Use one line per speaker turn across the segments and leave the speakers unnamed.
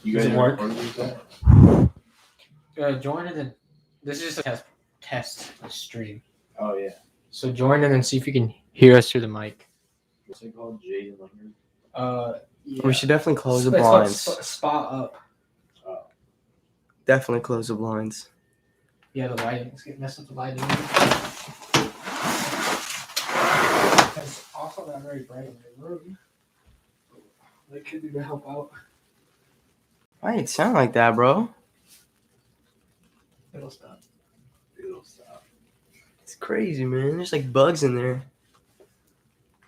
You
Does
guys
it work? Join and then this is just a test stream.
Oh yeah.
So join and then see if you can hear us through the mic.
What's it called? Jaden Linger.
We should definitely close the
It's called
blinds.
Spot up.
Definitely close the blinds.
Yeah, the lighting. Let's get messed up the lighting. It's also not very bright in the room. They could do to help out.
Why it sound like that, bro?
It'll stop.
It's crazy, man. There's like bugs in there.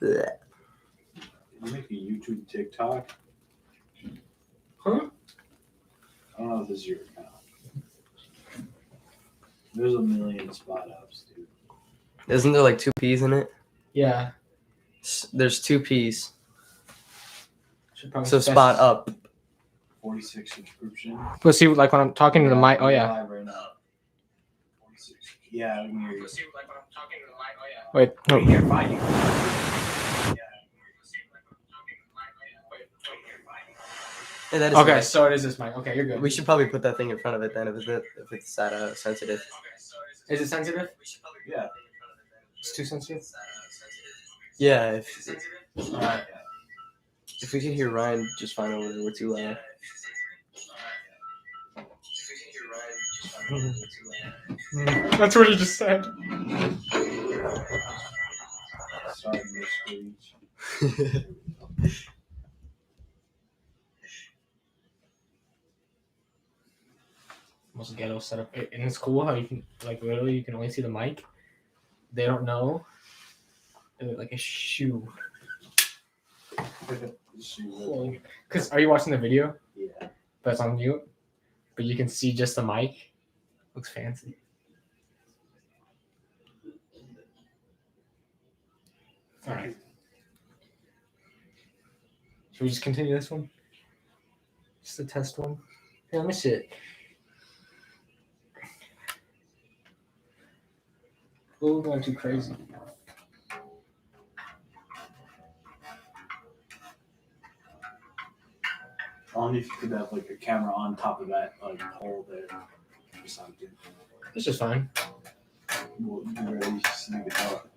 Blech.
You make a YouTube TikTok?
Huh?
I don't know if this is your account. There's a million spot ups, dude.
Isn't there like 2 P's in it?
Yeah.
There's 2 P's.
Should probably
So spot up.
46 subscription.
But see, like when I'm talking to the mic. Oh yeah.
Live right now. 46. Yeah, I can hear you.
Like when I'm talking to the mic. Oh yeah. Wait. No. You're fighting.
Hey, that is
Okay,
nice.
so it is this mic. Okay, you're good.
We should probably put that thing in front of it then if it's that sensitive.
Is it sensitive?
Yeah.
It's too sensitive.
Yeah,
Alright.
if we could hear Ryan just fine over there, we're too loud.
That's what he just said.
Sorry, Mr. Screech.
Most ghetto setup. And it's cool how you can, like, literally, you can only see the mic. They don't know. Like a shoe. Because are you watching the video?
Yeah.
But it's on mute. But you can see just the mic. Looks fancy. All right. Should we just continue this one? Just a test one? Yeah, let me see it. Oh, going too crazy.
Only if you could have like a camera on top of that like hole there. Or something.
This is fine.
Well, you can really sneak it out.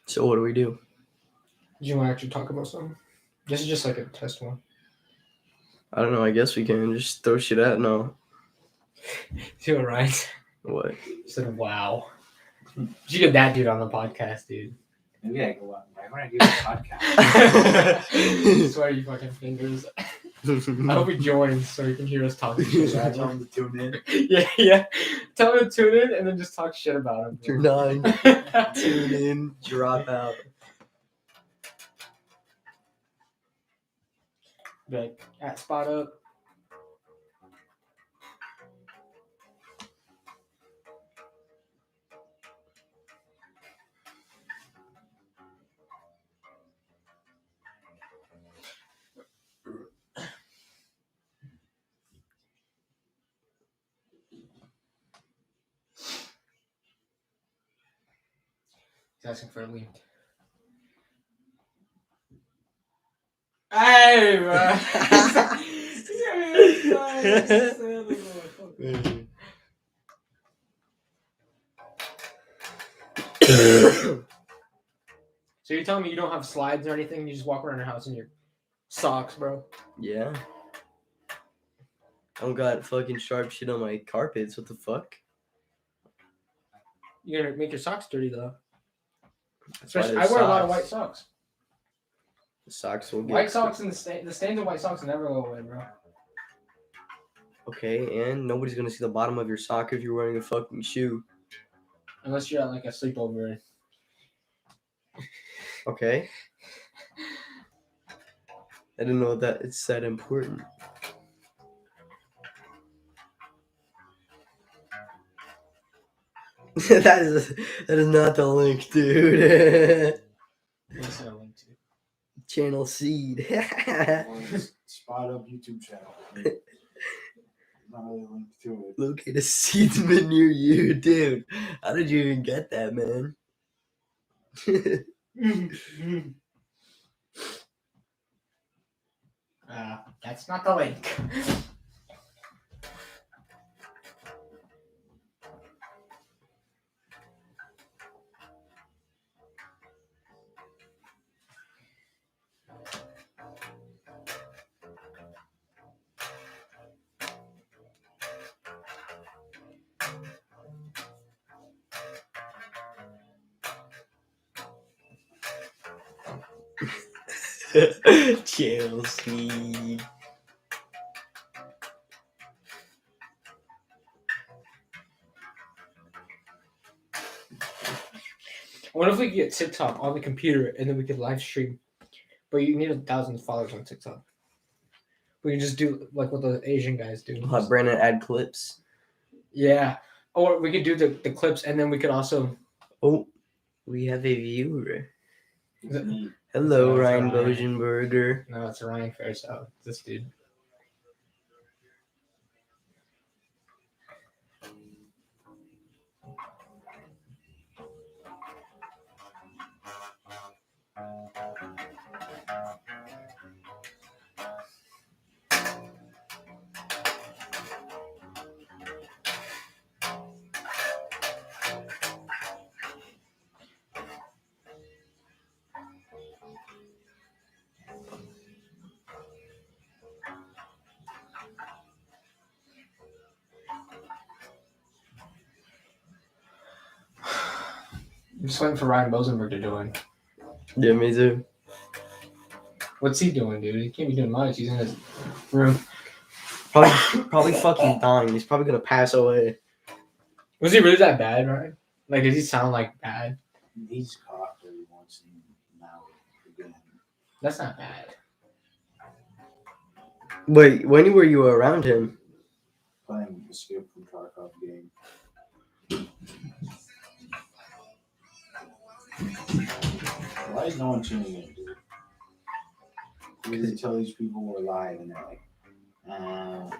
So what do we do?
Do you want to actually talk about something? This is just like a test one.
I don't know. I guess we can just throw shit at no.
See what Ryan said?
What?
He said, wow. You should get that dude on the podcast, dude.
Maybe I go out. Why would I do a podcast?
I swear you fucking fingers. I hope he joins so he can hear us talking shit
Should I
about
tell
him.
him to tune in?
Yeah. Tell him to tune in and then just talk shit about him.
Turn on, tune in, drop out.
Like, at Spot Up. He's asking for a link. Hey, man. So you're telling me you don't have slides or anything? You just walk around your house in your socks, bro?
Yeah. I don't got fucking sharp shit on my carpets. What the fuck?
You're gonna make your socks dirty though.
That's why
Especially, I
there's
wear a lot of
socks.
white socks.
The socks will get
White socks and the stains of white socks never go away, bro.
Okay, and nobody's gonna see the bottom of your sock if you're wearing a fucking shoe.
Unless you're at like a sleepover.
Okay. I didn't know that it's that important. that is not the link, dude.
What's that link to?
Channel Seed.
Or just Spot Up YouTube channel. Not really linked to it.
Locate a seedsman near you, dude. How did you even get that, man?
That's not the link.
Channel Seed.
What if we get TikTok on the computer and then we could live stream? But you need 1,000 followers on TikTok. We can just do like what the Asian guys do.
We'll have Brandon add clips.
Yeah. Or we could do the clips and then we could also.
Oh, we have a viewer.
It's me.
Hello,
That's
Ryan
Ryan.
Bogenberger.
No, it's Ryan Fairchild. This dude. I'm just waiting for Ryan Bosenberg to join.
Yeah, me too.
What's he doing, dude? He can't be doing much. He's in his room.
Probably fucking dying. He's probably gonna pass away.
Was he really that bad, Ryan? Like, did he sound like bad?
He's coughed every once and now again.
That's not bad.
Wait, when were you around him?
Playing Escape from Tarkov game. Why is no one tuning in, dude? Because tell these people we're live and they're like,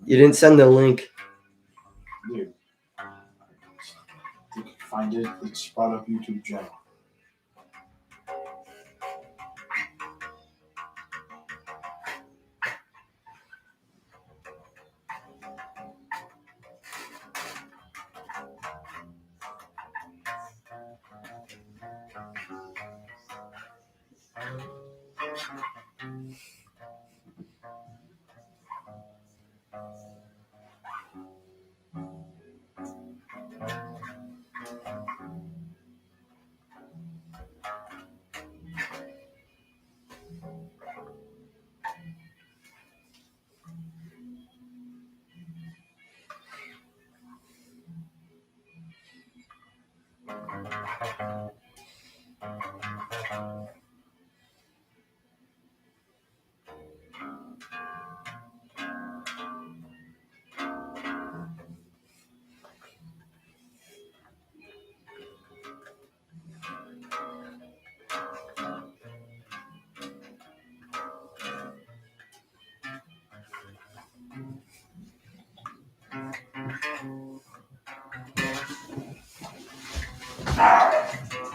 You didn't send the link.
dude. You can find it. It's Spot Up YouTube channel.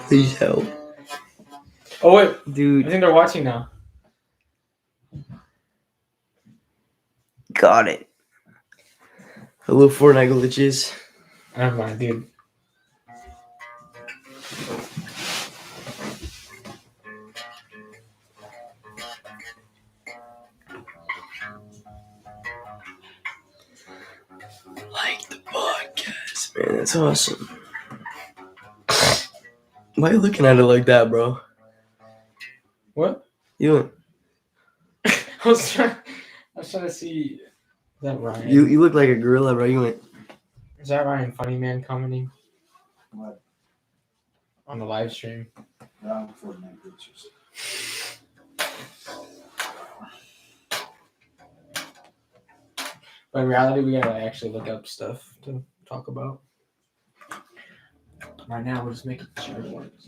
Please help.
Oh, wait. I
Dude,
think they're watching now.
got it. Hello, Fortnite glitches.
Never mind, dude.
That's awesome. Why are you looking at it like that, bro?
What?
You
I was trying to see. Is that Ryan?
you look like a gorilla, bro. You went.
Is that Ryan Funny Man commenting
What?
on the live stream?
Around Fortnite pictures.
But in reality, we gotta actually look up stuff to talk about. Right now, we're just making sure it works.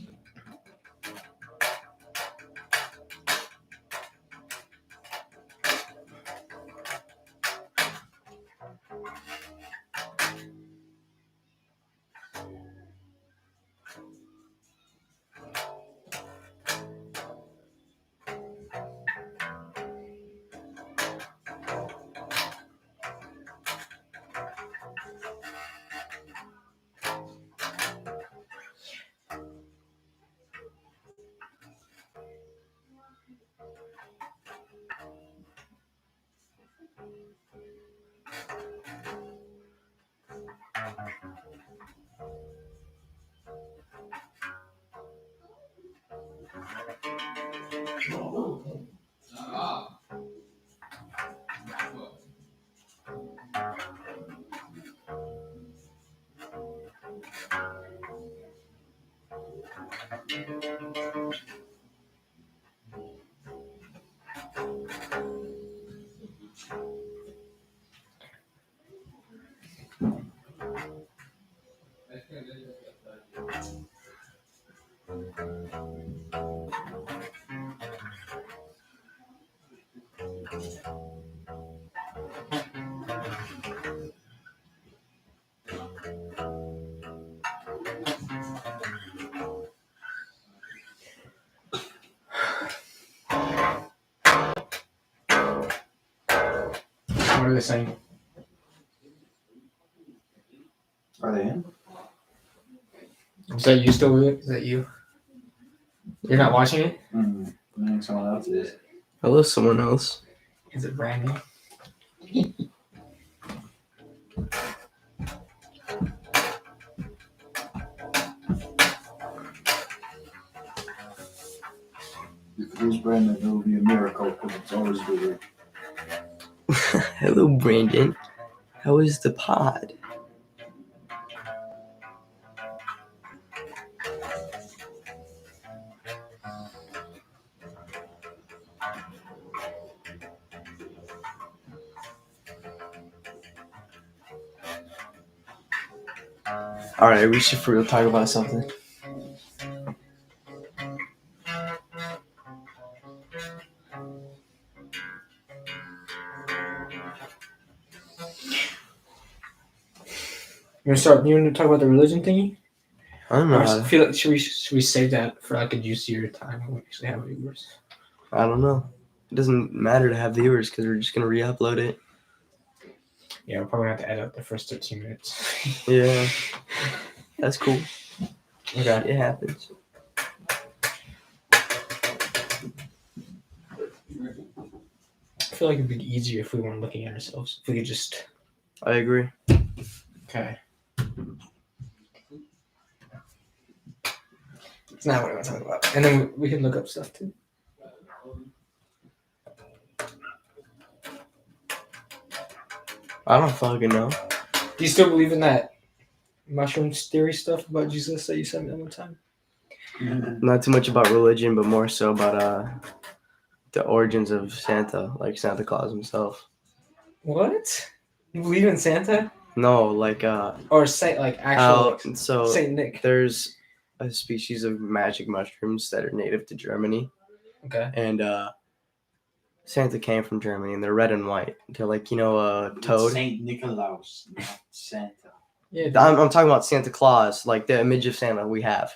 What are they saying?
Are they in?
Is that you still with it? Is that you? You're not watching it?
I think someone else is.
Hello, someone else.
Is it Brandy?
If it is Brandon, it will be a miracle because it's always weird.
Hello, Brandon. How is the pod? All right, we should for real talk about something.
You want to talk about the religion thingy?
I don't know.
Or
How
feel like should we save that for like a juicier time when we actually have viewers?
I don't know. It doesn't matter to have viewers because we're just gonna re-upload it.
Yeah, we're probably gonna have to edit the first 13 minutes.
Yeah, that's cool.
Okay.
It happens.
I feel like it'd be easier if we weren't looking at ourselves. If we could just.
I agree.
Okay. It's not what I want to talk about. And then we can look up stuff too.
I don't fucking know.
Do you still believe in that mushrooms theory stuff about Jesus that you sent me that one time?
Not too much about religion, but more so about the origins of Santa, like Santa Claus himself.
What? You believe in Santa?
No, like
Or Saint, like actual
so
Saint Nick?
there's a species of magic mushrooms that are native to Germany,
Okay.
and Santa came from Germany, and they're red and white. They're like toad.
Saint Nicholas, not Santa.
Yeah.
I'm talking about Santa Claus, like the image of Santa we have,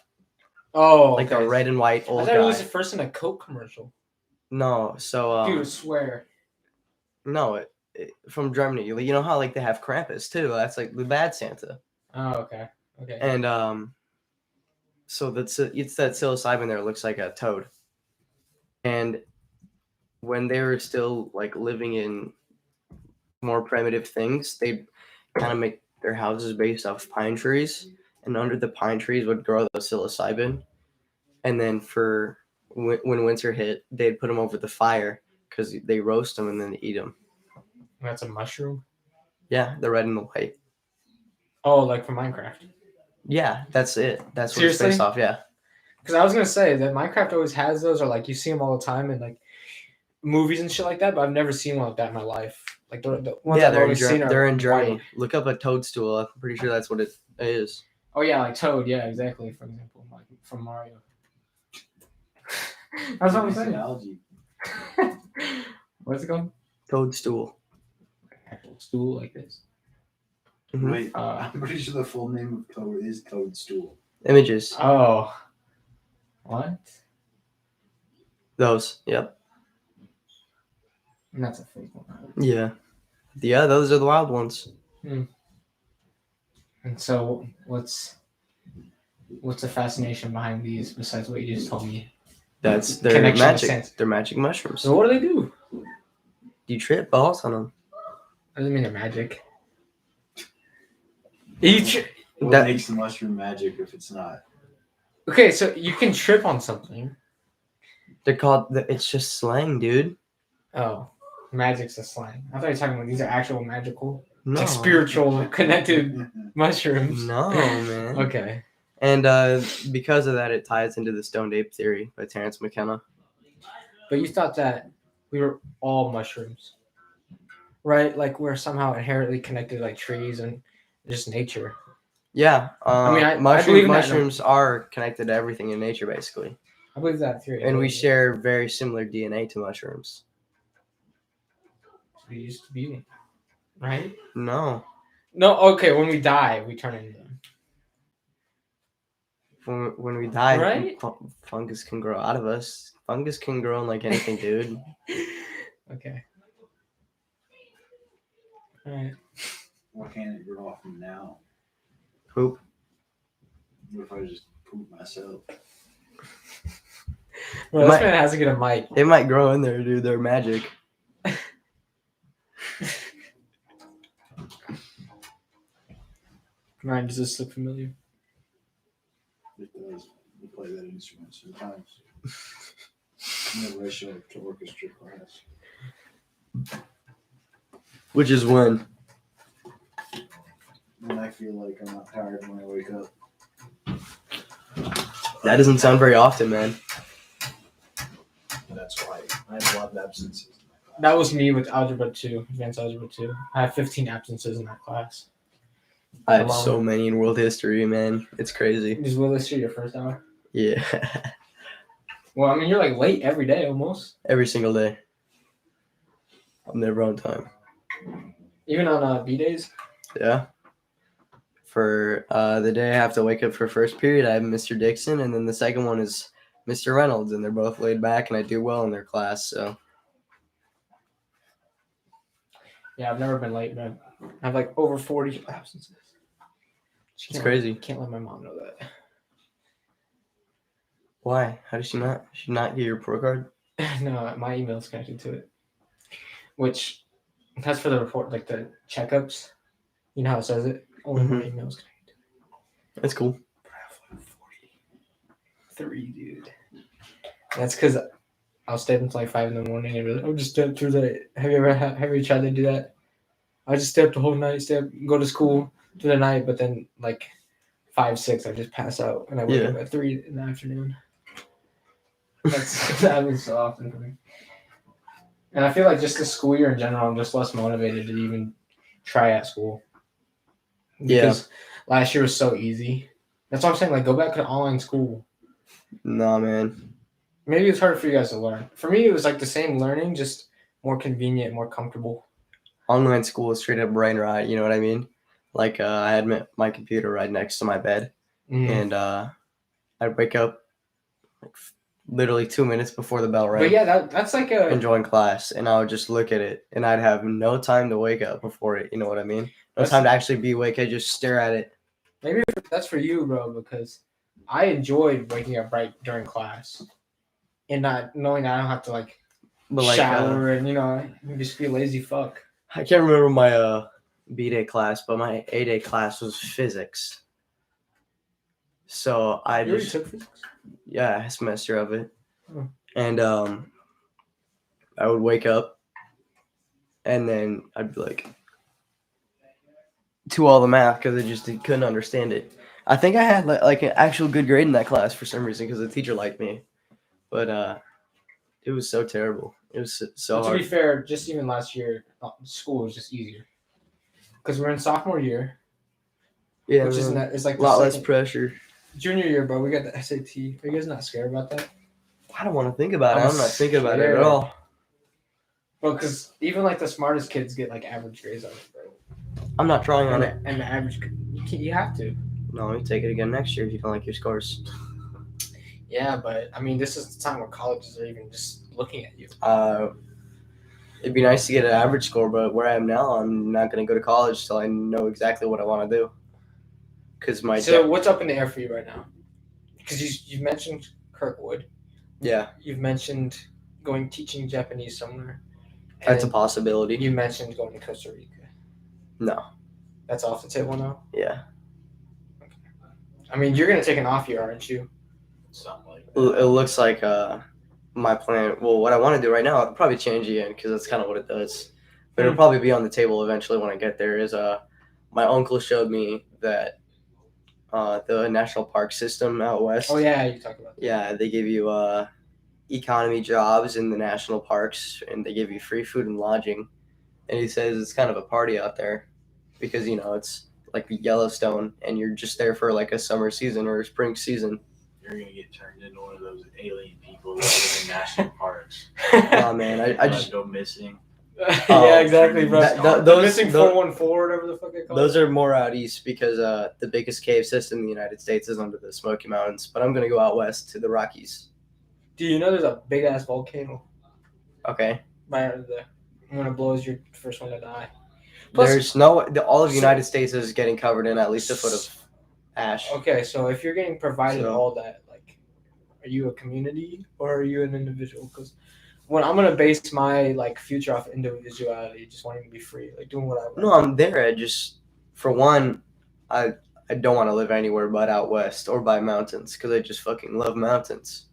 Oh,
like
okay.
the red and white
I
old
thought it was
guy.
the first in a Coke commercial.
No, so
Dude, I swear.
no, it, from Germany. You know how like they have Krampus too. That's like the bad Santa.
Oh, okay. Okay.
And so it's that psilocybin there. It looks like a toad. And when they were still like living in more primitive things, they kind of their houses based off pine trees, and under the pine trees would grow the psilocybin. And then for when winter hit, they'd put them over the fire because they roast them and then eat them.
That's a mushroom.
Yeah, the red and the white.
Oh, like from Minecraft.
Yeah, that's it. That's what it's
Seriously?
based off. Yeah.
Because I was gonna say that Minecraft always has those, or like you see them all the time in like movies and shit like that. But I've never seen one like that in my life. Like the ones
Yeah,
I've always seen are
they're in Germany.
white.
Look up a toadstool. I'm pretty sure that's what it is.
Oh yeah, like Toad. Yeah, exactly. For example, like from Mario. That's what I'm
Nice
saying.
analogy.
What's it called?
Toadstool.
Actual stool like this.
Mhm.
Wait, I'm pretty sure the full name of Toad is Toadstool.
Images.
Oh. What?
Those. Yep.
And that's a fake one.
Yeah. Yeah, those are the wild ones.
And so, what's the fascination behind these besides what you just told me?
That's their
Connection to
magic.
sense.
They're magic mushrooms.
So what do they do?
You trip balls on them.
Doesn't mean they're magic. Each.
What
That-
makes the mushroom magic if it's not?
Okay, so you can trip on something.
They're called. It's just slang, dude.
Oh, magic's a slang. I thought you were talking about these are actual magical,
No.
like spiritual connected mushrooms.
No, man.
Okay.
And because of that, it ties into the stoned ape theory by Terence McKenna.
But you thought that we were all mushrooms, right? Like we're somehow inherently connected, like trees and just nature.
Yeah.
I
mushroom,
believe in that.
mushrooms are connected to everything in nature, basically.
I believe that theory.
And we share very similar DNA to mushrooms.
We used to be, right?
No.
No, okay. When we die, we turn into them.
When we die,
Right?
fungus can grow out of us. Fungus can grow in like anything, dude.
Okay. All right.
Why can't it grow off me now?
Poop.
What if I just poop myself?
Well, this
Might-
man has to get a mic.
It might grow in there, dude. They're magic.
Ryan, does this look familiar?
It does. We play that instrument sometimes. Whenever I show up to orchestra class.
Which is when?
When I feel like I'm not tired when I wake up.
That doesn't sound very often, man.
That's why I have a lot of absences. in my class.
That was me with Algebra 2, Advanced Algebra 2. I have 15 absences in that class.
I have
Alone.
so many in world history, man. It's crazy.
Is Will this year your first hour?
Yeah.
Well, I mean, you're like late every day almost.
Every single day. I'm never on time.
Even on B days.
Yeah. For the day I have to wake up for first period, I have Mr. Dixon, and then the second one is Mr. Reynolds, and they're both laid back, and I do well in their class. So
Yeah, I've never been late, man. I have like over 40 absences.
it's crazy.
Can't let my mom know that.
Why? How does she not? She not get your pro card?
No, my email's connected to it. Which, that's for the report, like the checkups. You know how it says it? Only my email's connected.
That's cool.
But I have like 43, dude. That's because I'll stay up until like 5 in the morning and be like, I'll just stay up through the. Have you tried to do that? I just stay up the whole night, stay up, go to school through the night, but then like 5, 6, I just pass out and I wake up at 3 in the afternoon. That happens so often for me. And I feel like just the school year in general, I'm just less motivated to even try at school. Because last year was so easy. That's what I'm saying. Like, go back to online school.
Nah, man.
Maybe it's harder for you guys to learn. For me, it was like the same learning, just more convenient, more comfortable.
Online school is straight up brain rot. You know what I mean? Like I had my computer right next to my bed, and I'd wake up like literally 2 minutes before the bell rang.
But yeah, that's like a.
Enjoying class, and I would just look at it, and I'd have no time to wake up before it. You know what I mean? No
That's-
time to actually be awake. I just stare at it.
Maybe that's for you, bro, because I enjoyed waking up right during class, and not knowing that I don't have to like
But like,
shower and just be a lazy fuck.
I can't remember B-Day class, but my A-Day class was physics. So I
You already
just,
took physics?
yeah, a semester of it.
Oh.
And I would wake up and then I'd be like, to all the math because I just couldn't understand it. I think I had like an actual good grade in that class for some reason because the teacher liked me. But it was so terrible. It was so
But to
hard.
be fair, just even last year, school was just easier. Because we're in sophomore year,
Yeah,
which isn't
man.
that, it's like
A
the
lot less
second-
pressure.
junior year, bro. We got the SAT. Are you guys not scared about that?
I don't want to think about it.
I'm
I'm not thinking about it at
scared.
all.
Well, because even like the smartest kids get like average grades on it, bro.
I'm not trying on it.
And the average, you have to.
No, you take it again next year if you don't like your scores.
Yeah, but I mean, this is the time where colleges are even just looking at you.
It'd be nice to get an average score, but where I am now, I'm not going to go to college till I know exactly what I want to do. Because
So what's up in the air for you right now? Because you've mentioned Kirkwood.
Yeah,
You've mentioned going teaching Japanese somewhere. And
that's a
then
possibility.
You mentioned going to Costa Rica.
No.
That's off the table now?
Yeah.
I mean, you're going to take an off year, aren't you?
Something like
It
that.
looks like my plan. Well, what I want to do right now, I'll probably change again because that's kind of what it does. But it'll probably be on the table eventually when I get there. Is my uncle showed me that the national park system out west.
Oh, yeah, you talk about that.
Yeah, they give you economy jobs in the national parks, and they give you free food and lodging. And he says it's kind of a party out there because it's like Yellowstone, and you're just there for like a summer season or a spring season.
You're gonna get turned into one of those alien people that live in national parks.
Oh man, I
Just
just
go missing.
Yeah, exactly, bro.
those-
Missing
those-
414, whatever the fuck they call
those
it.
are more out east because the biggest cave system in the United States is under the Smoky Mountains. But I'm gonna go out west to the Rockies.
Do you know there's a big ass volcano
Okay.
right under there? And when it blows, you're the first one to die. Plus-
There's all of the United States is getting covered in at least a foot of ash.
Okay, so if you're getting provided
So-
all that, like, are you a community or are you an individual? Because when I'm gonna base my like future off individuality, just wanting to be free, like doing what I want.
No, I'm there. I just, for one, I don't want to live anywhere but out west or by mountains because I just fucking love mountains.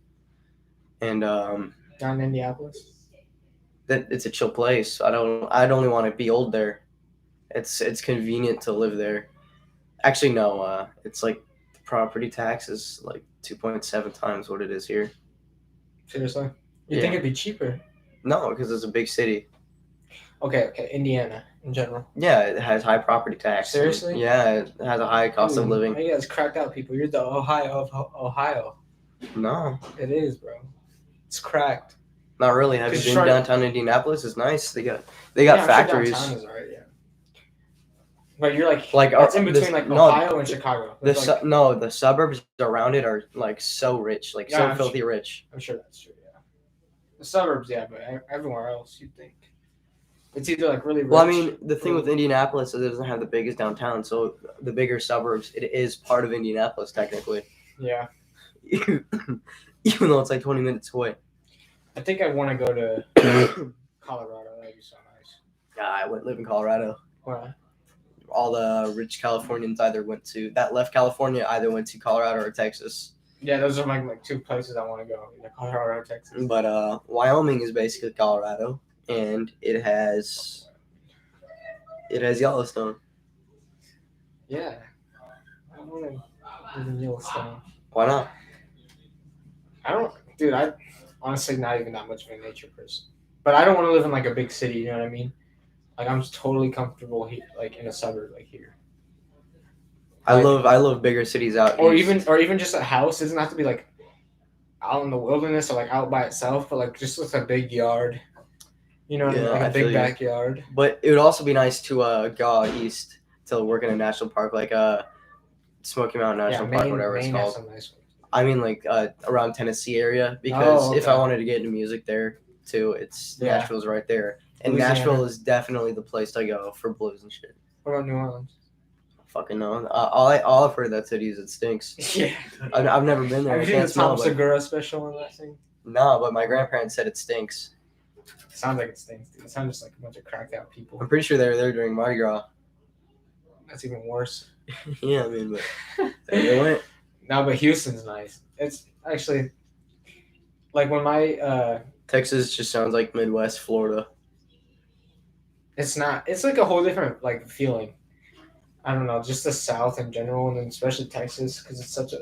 And
Down in Indianapolis.
that it's a chill place. I'd only want to be old there. It's convenient to live there. Actually, no. It's like the property tax is like 2.7 times what it is here.
Seriously, you
Yeah.
think it'd be cheaper?
No, because it's a big city.
Okay, Indiana in general.
Yeah, it has high property tax.
Seriously?
Yeah, it has a high cost of
Dude,
living.
You guys cracked out people. You're the Ohio of Ohio.
No,
It is, bro. It's cracked.
not really. Have you
Cause
been
try-
downtown Indianapolis? It's nice. They got
Yeah, I'm sure
factories.
downtown is alright, yeah. But you're like
Like,
it's in between like
no,
Ohio and Chicago.
The
It's like,
the suburbs around it are like so rich, like
Yeah,
so
I'm
filthy rich.
I'm sure that's true. Yeah, the suburbs, yeah, but everywhere else, you'd think it's either like really rich.
Well, I mean, the thing with Indianapolis is it doesn't have the biggest downtown, so the bigger suburbs, it is part of Indianapolis technically,
yeah,
even though it's like 20 minutes away.
I think I want to go to Colorado. That'd be so nice.
Yeah, I went live in Colorado.
Why?
All the rich Californians either went to Colorado or Texas.
Yeah, those are like two places I want to go. Either Colorado or Texas.
But Wyoming is basically Colorado, and it has Yellowstone.
Yeah, I want to live in Yellowstone.
Why not?
Dude, I honestly not even that much of a nature person. But I don't want to live in like a big city. You know what I mean? Like I'm totally comfortable here, like in a suburb, like here.
I
Like-
love bigger cities out
Or
east.
even just a house. It doesn't have to be like out in the wilderness or like out by itself, but like just with a big yard. You know what I mean?
Yeah,
Like
I
a
feel
big
you.
backyard.
But it would also be nice to go out east to work in a national park like Smoky Mountain National Park, whatever it's
Maine has
called.
some nice ones.
I mean, like around Tennessee area, because
Oh,
if I
okay.
wanted to get into music there too,
Yeah.
Nashville's right there, and
Louisiana.
Nashville is definitely the place to go for blues and shit.
What about New Orleans?
Fucking no, all I've heard of that city is it stinks.
Yeah.
I've never been there.
Have
I
you seen the
can't smell
Tom
it.
Segura special on that thing?
No, but my grandparents said it stinks.
Sounds like it stinks, dude. It sounds just like a bunch of cracked out people.
I'm pretty sure they were there during Mardi Gras.
That's even worse.
Yeah, I mean, but there they went.
No, but Houston's nice. It's actually like when my
Texas just sounds like Midwest Florida.
it's not. It's like a whole different like feeling. I don't know, just the South in general, and then especially Texas, because it's such a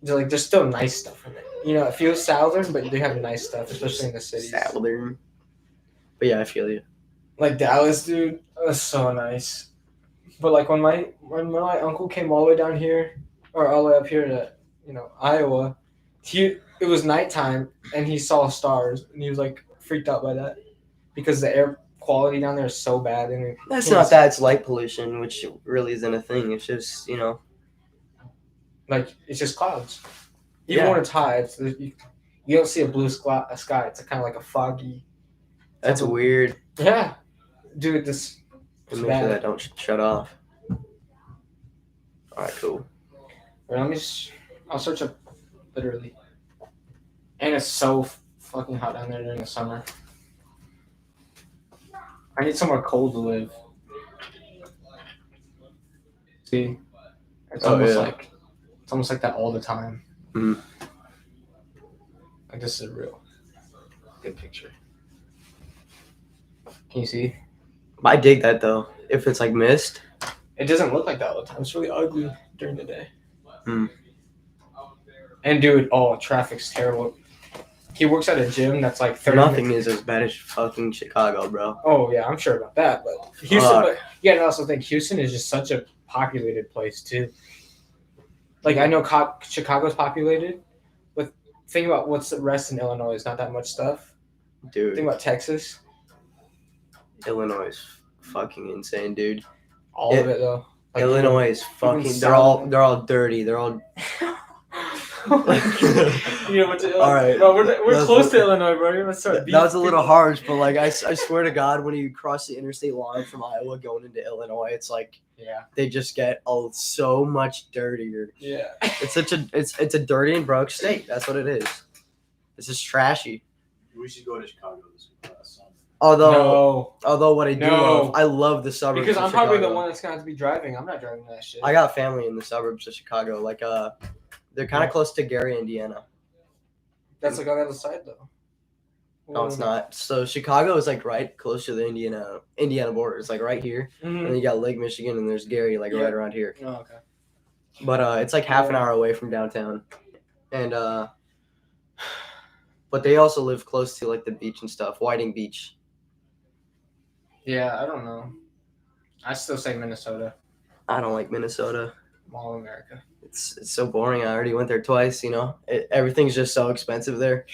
like there's still nice stuff in it. You know, it feels southern, but they have nice stuff, especially in the cities.
Southern. But yeah, I feel you.
Like Dallas, dude, that's so nice. But like when my uncle came all the way down here, or all the way up here to Iowa, it was nighttime and he saw stars and he was like freaked out by that because the air quality down there is so bad and
That's not that. It's light pollution, which really isn't a thing. It's just
like it's just clouds. Even
Yeah.
when it's high, you don't see a blue sky. It's kind of like a foggy.
That's weird.
Yeah, dude, this.
And make sure that don't shut off. All right, cool.
Wait, I'll search up literally. And it's so fucking hot down there during the summer. I need somewhere cold to live. See, it's almost like that all the time.
Mhm.
Like this is a real good picture. Can you see?
I dig that though. If it's like mist.
It doesn't look like that all the time. It's really ugly during the day.
Hmm.
And dude, traffic's terrible. He works at a gym that's like 30
Nothing
minutes.
is as bad as fucking Chicago, bro.
Oh yeah, I'm sure about that. But Houston, but you gotta also think Houston is just such a populated place too. Like I know Chicago's populated, but think about what's the rest in Illinois. It's not that much stuff.
Dude,
Think about Texas.
Illinois is fucking insane, dude.
All of it though. Like,
Illinois is fucking.
even
They're all dirty. They're all.
You know what's Illinois?
All right.
Bro, we're
That's-
close to Illinois, bro. You're gonna start.
That was a little harsh, but like I swear to God, when you cross the interstate line from Iowa going into Illinois, it's like
Yeah.
they just get so much dirtier.
Yeah.
It's a dirty and broke state. That's what it is. It's just trashy.
We should go to Chicago this summer.
Although what I do
No.
love, I love the suburbs.
Because
of
I'm probably the
Chicago.
one that's gonna have to be driving. I'm not driving that shit.
I got family in the suburbs of Chicago. Like they're kind of close to Gary, Indiana.
That's like on the other side though.
No, it's not. So Chicago is like right close to the Indiana border. It's like right here, and then
Mm-hmm.
you got Lake Michigan, and there's Gary like
Yeah.
right around here.
Oh, okay.
But it's like half an hour away from downtown, and but they also live close to like the beach and stuff, Whiting Beach.
Yeah, I don't know. I still say Minnesota,
I don't like Minnesota.
Mall of America.
It's so boring. I already went there twice. Everything's just so expensive there.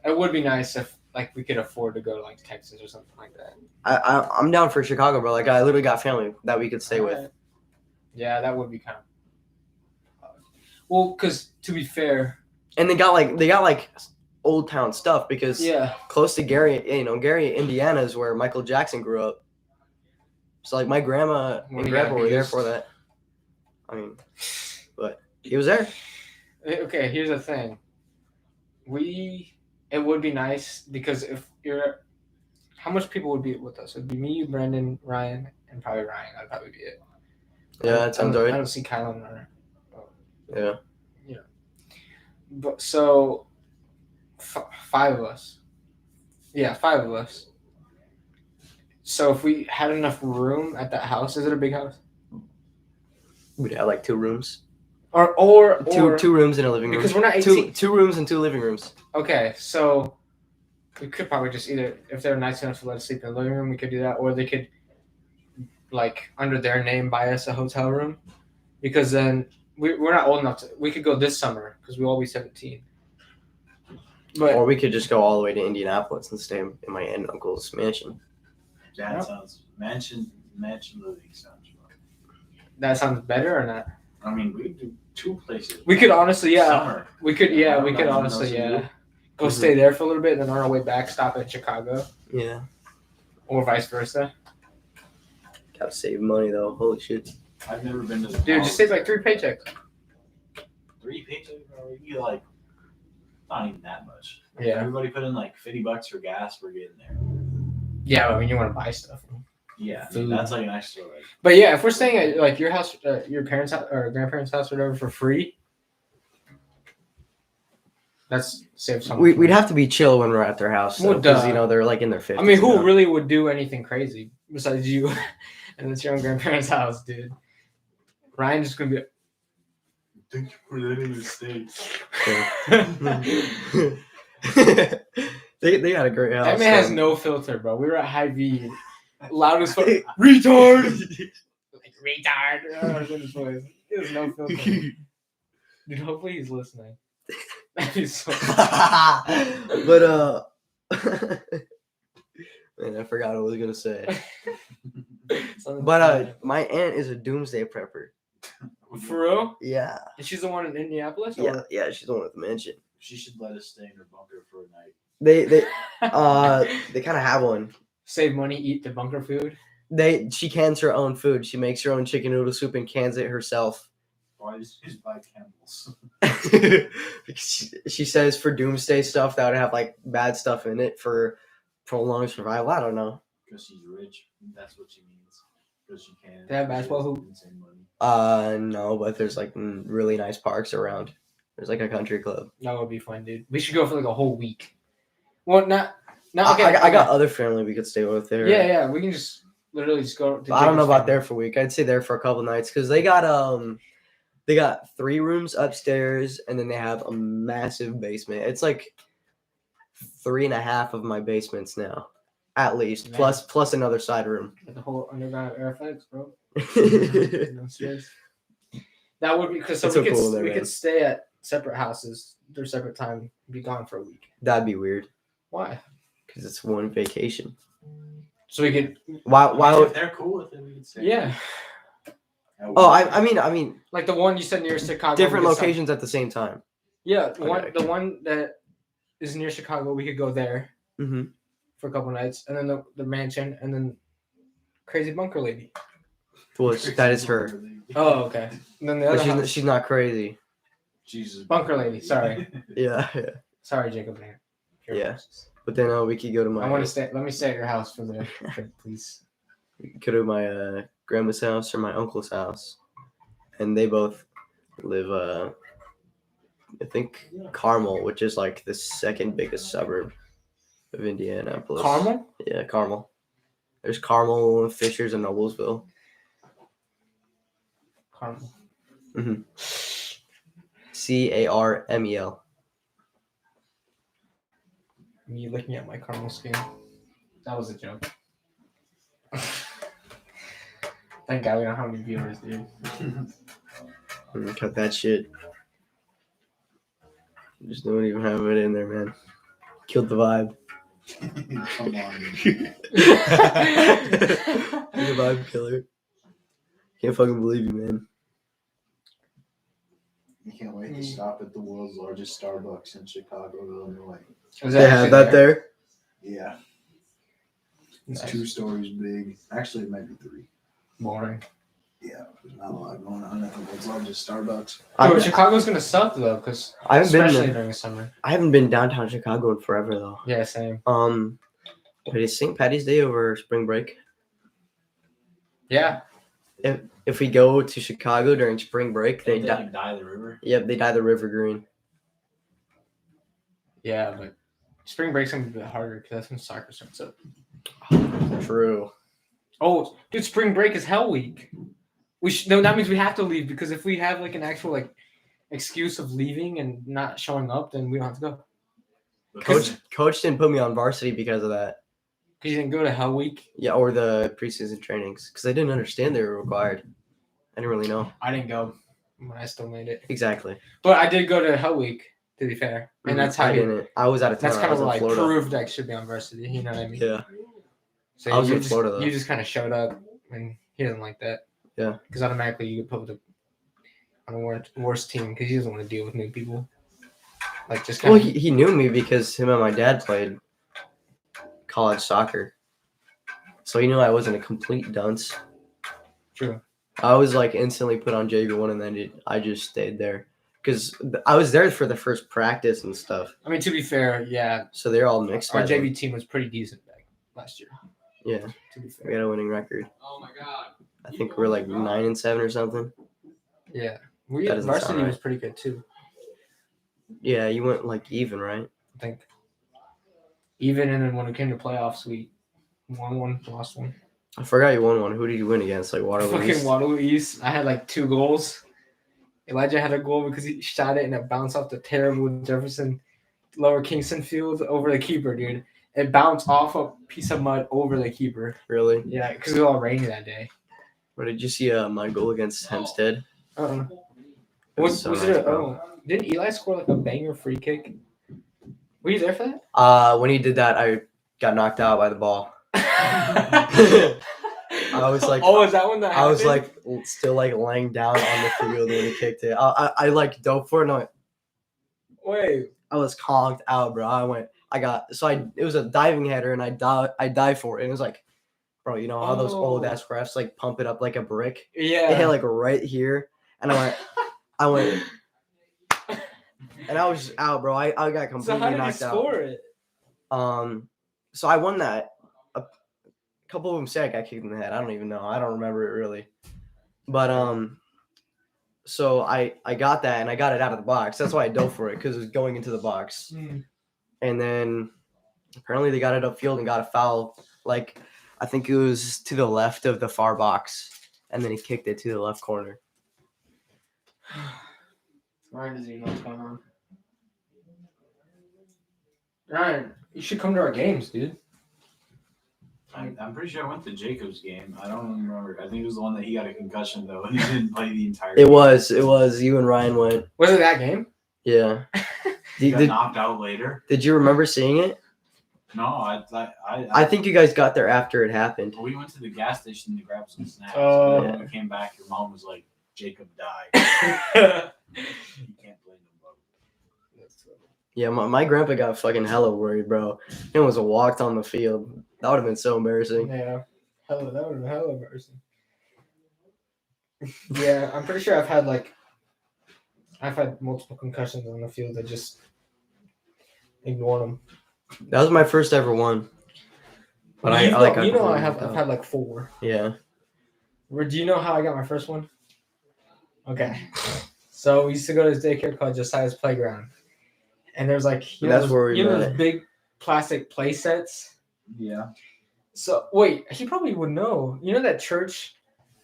It would be nice if like we could afford to go to like Texas or something like that.
I'm down for Chicago, bro. Like I literally got family that we could stay with.
Alright. Yeah, that would be kind of. Well, because to be fair.
And they got like old town stuff because
Yeah.
close to Gary, Gary, Indiana is where Michael Jackson grew up. So like my grandma
Well,
and
he
grandpa
got
were there
abused.
for that. I mean, but he was there.
Okay, here's the thing. It would be nice because how much people would be with us? It'd be me, Brandon, Ryan, and probably Ryan. That'd probably be it.
Yeah, that sounds
I
right.
don't see Kylan or.
Yeah.
But so, 5 of us. Yeah, 5 of us. So if we had enough room at that house, is it a big house?
We'd have like 2 rooms.
Or
Two rooms and a living room.
because we're not 18.
Two rooms and 2 living rooms.
Okay, so we could probably just either, if they're nice enough to let us sleep in the living room, we could do that, or they could, like, under their name, buy us a hotel room, because then we're not old enough to. We could go this summer because we'll all be 17. But
Or we could just go all the way to Indianapolis and stay in my aunt and uncle's mansion.
Yeah,
Yep.
it sounds mansion living sounds fun.
that sounds better or not?
I mean, we could do 2 places.
We could honestly, yeah,
Summer.
we could,
I
yeah,
don't
we
know,
could
you know,
honestly,
so
yeah, go
Mhm.
stay there for a little bit, and then on our way back, stop at Chicago,
Yeah.
or vice versa.
Gotta save money though. Holy shit.
I've never been to the
Dude, just save like 3 paychecks.
3 paychecks, bro. You get like not even that much.
Yeah.
Everybody put in like $50 for gas. We're getting there.
Yeah, I mean, you want to buy stuff.
Yeah,
Food.
that's like an extra. Like,
But yeah, if we're staying at like your house, your parents' house or grandparents' house, or whatever, for free, that's saves so much
We'd
money.
have to be chill when we're at their house,
Well,
because
duh.
they're like in their 50s.
I mean, who
you know?
really would do anything crazy besides you? And it's your own grandparents' house, dude. Ryan just gonna be.
thank you for letting me stay.
they got a great house.
That man has
so-
no filter, bro. We were at High V, loud as fuck. Retard. Like retard. Oh, in his voice. He has no filter. Dude, hopefully he's listening. That'd be so.
But man, I forgot what I was gonna say.
Something
But my aunt is a doomsday prepper.
for real?
Yeah.
And she's the one in Indianapolis?
Yeah, she's the one with the mansion.
She should let us stay in her bunker for a night.
They kind of have one.
Save money, eat the bunker food.
She cans her own food. She makes her own chicken noodle soup and cans it herself.
Why just buy Campbell's?
she says for doomsday stuff that would have like bad stuff in it for prolonged survival. I don't know.
Because she's rich. That's what she means. Because she can.
They have basketball hoop?
Insane money.
No, but there's like really nice parks around. There's like a country club.
That would be fun, dude. We should go for like a whole week. Well, not okay.
I got other family we could stay with there.
Yeah. We can just literally just go. To
I don't know
Jacob's
about
family.
there for a week. I'd say there for a couple nights because they got 3 rooms upstairs and then they have a massive basement. It's like 3.5 of my basements now, at least,
Man.
plus another side room.
Get the whole underground airflex, bro.
That'd
No stress. That would be because
It's so
we
cool there,
we
man.
could stay at separate houses, their separate time, be gone for a week.
be weird
Why?
because it's one vacation.
So we could.
Why
if
would?
they're cool with it, we can stay.
Yeah,
Oh, I mean,
like the one you said near Chicago.
different
we could stop-
locations at the same time.
Yeah,
Okay.
the one that is near Chicago, we could go there
Mm-hmm.
for a couple nights, and then the mansion, and then Crazy Bunker Lady.
Well, that is her.
Oh, okay. And then the
But
other house,
she's not crazy.
Jesus.
Bunker Lady. Sorry,
Yeah.
sorry, Jacob. Man.
Yeah. But then we could go to my.
I want to stay. Let me stay at your house for the trip, please.
We could go to my grandma's house or my uncle's house, and they both live I think Carmel, which is like the second biggest suburb of Indianapolis.
Carmel?
Yeah, Carmel. There's Carmel, Fishers, and Noblesville.
Carmel.
Carmel.
Me looking at my Carmel skin. That was a joke. Thank God we don't have any viewers, dude.
Cut that shit. Just don't even have it in there, man. Killed the vibe.
Come on.
The vibe killer. Can't fucking believe you, man.
You can't wait to stop at the world's largest Starbucks in Chicago, Illinois.
Was
They have that there.
Yeah. It's
Nice.
2 stories big. Actually, it might be 3.
Boring.
Yeah, there's not a lot going on at the world's largest Starbucks.
Dude, Chicago's gonna suck though, because
I haven't been
especially
there.
during the summer.
I haven't been downtown Chicago in forever though.
Yeah, same.
Wait, is St. Patty's Day over spring break?
Yeah.
If we go to Chicago during spring break, they
Don't
die.
like dye the river.
Yep, they dye the river green.
Yeah, but spring break's gonna be a bit harder because that's when soccer starts up.
True.
Oh, dude, spring break is Hell Week. No, that means we have to leave because if we have like an actual like excuse of leaving and not showing up, then we don't have to go.
Coach didn't put me on varsity because of that.
Because you didn't go to Hell Week.
Yeah, or the preseason trainings because I didn't understand they were required. I didn't really know
I didn't go when I still made it,
exactly.
but I did go to Hell Week. To be fair, and that's how
I
you,
didn't. I was out of town.
that's
I
kind
was
of
in
like
Florida.
proved I should be on varsity. You know what I mean?
Yeah.
So
I was
you
in
just,
Florida, though.
You just kind of showed up, and he doesn't like that.
Yeah.
Because automatically you get put on a worse team because he doesn't want to deal with new people. Like just kind
Well,
of.
he knew me because him and my dad played college soccer, so he knew I wasn't a complete dunce.
True.
I was like instantly put on JV1, and then I just stayed there because I was there for the first practice and stuff.
I mean, to be fair, yeah,
So they're all mixed.
our
by then.
JV team was pretty decent back last year.
Yeah,
To be
we
fair.
had a winning record.
Oh my god.
I think we're like 9-7 or something.
Yeah.
That doesn't sound
Varsity
right.
was pretty good too.
Yeah, you went like even, right?
I think. Even and then when it came to playoffs, we won one, lost one.
I forgot you won one. Who did you win against? Like Waterloo
Fucking
East?
Waterloo East. I had like 2 goals. Elijah had a goal because he shot it and it bounced off the terrible Jefferson Lower Kingston field over the keeper, dude. It bounced off a piece of mud over the keeper.
Really?
Yeah, because it was all rainy that day.
Or did you see my goal against Hempstead?
Uh-uh.
It was so
Was
nice,
it
bro.
didn't Eli score like a banger free kick? Were you there for that?
When he did that, I got knocked out by the ball.
I
was like-
oh, is that when that happened?
I was like still like laying down on the field when he kicked it. I like dove for it. And I went,
wait.
I was conked out, bro. It was a diving header, and I dived for it. And it was like, bro, you know how those old ass refs like pump it up like a brick?
Yeah.
It hit like right here, and I went, and I was just out, bro. I got
So
completely
how did he
knocked out.
score it?
So I won that. A couple of them say I got kicked in the head. I don't even know. I don't remember it really. But so I got that and I got it out of the box. That's why I dove for it, because it was going into the box. And then apparently they got it upfield and got a foul. Like I think it was to the left of the far box, and then he kicked it to the left corner.
Ryan doesn't even know what's going on. Ryan, you should come to our games, dude.
I'm pretty sure I went to Jacob's game. I don't remember. I think it was the one that he got a concussion though, and he didn't play the entire
It
game.
was you and Ryan went.
Was it that game?
Yeah.
He got
Did
knocked out later.
you remember seeing it?
No,
I think you guys got there after it happened.
we went to the gas station to grab some snacks.
Oh.
And then when we came back, your mom was like, "Jacob died." You can't blame them both.
Yeah, my grandpa got fucking hella worried, bro. He almost walked on the field. That would have been so embarrassing.
Yeah. That would have been hella embarrassing. Yeah, I'm pretty sure I've had multiple concussions on the field. I just ignore them.
That was my first ever one. But
I've
completely
had like 4.
Yeah.
Do you know how I got my first one? Okay. So we used to go to this daycare called Josiah's Playground. And there's like,
That's where we
those
met.
big plastic play sets?
Yeah.
So, wait, he probably would know. You know that church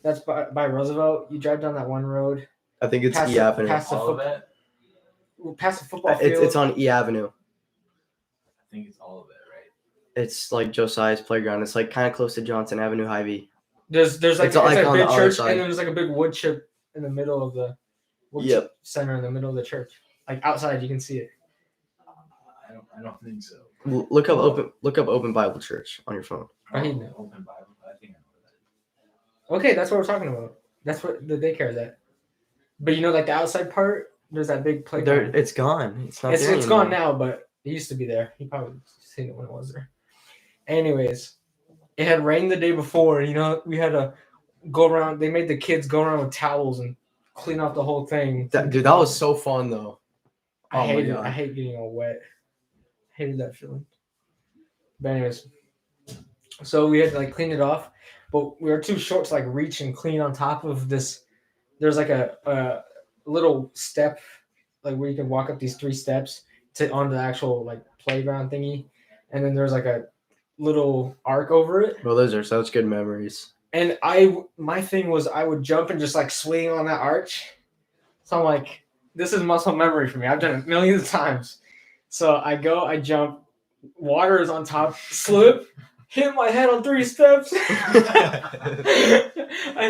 that's by Roosevelt? You drive down that one road?
I think it's
Past
E
the-
Avenue.
past the
All of it.
Past the football field?
It's on E Avenue.
I think it's all of it, right?
It's like Josiah's Playground. It's like kind of close to Johnson Avenue, Hy-Vee.
There's like,
It's like
a
on
big
the other
church,
side.
and then there's like a big wood chip in the middle of the wood
Yep.
chip center in the middle of the church. Like outside, you can see it.
I don't think so.
Look up Open Bible Church on your phone.
I know.
Open Bible. I think I know that.
Okay, that's what we're talking about. That's what the daycare is at. But you know, like the outside part, there's that big playground.
It's gone. It's not
It's
there
gone
anymore.
now, but it used to be there. You probably seen it when it was there. Anyways, it had rained the day before. You know, we had to go around. They made the kids go around with towels and clean off the whole thing.
Dude, that was so fun though.
I
oh my
hate it.
God.
I hate getting all wet. Hated that feeling. But anyways, so we had to like clean it off, but we were too short to like reach and clean on top of this. There's like a little step, like where you can walk up these 3 steps to onto the actual like playground thingy, and then there's like a little arc over it.
Well, those are such good memories.
And my thing was I would jump and just like swing on that arch. So I'm like, this is muscle memory for me. I've done it millions of times. So I jump, water is on top, slip, hit my head on 3 steps. I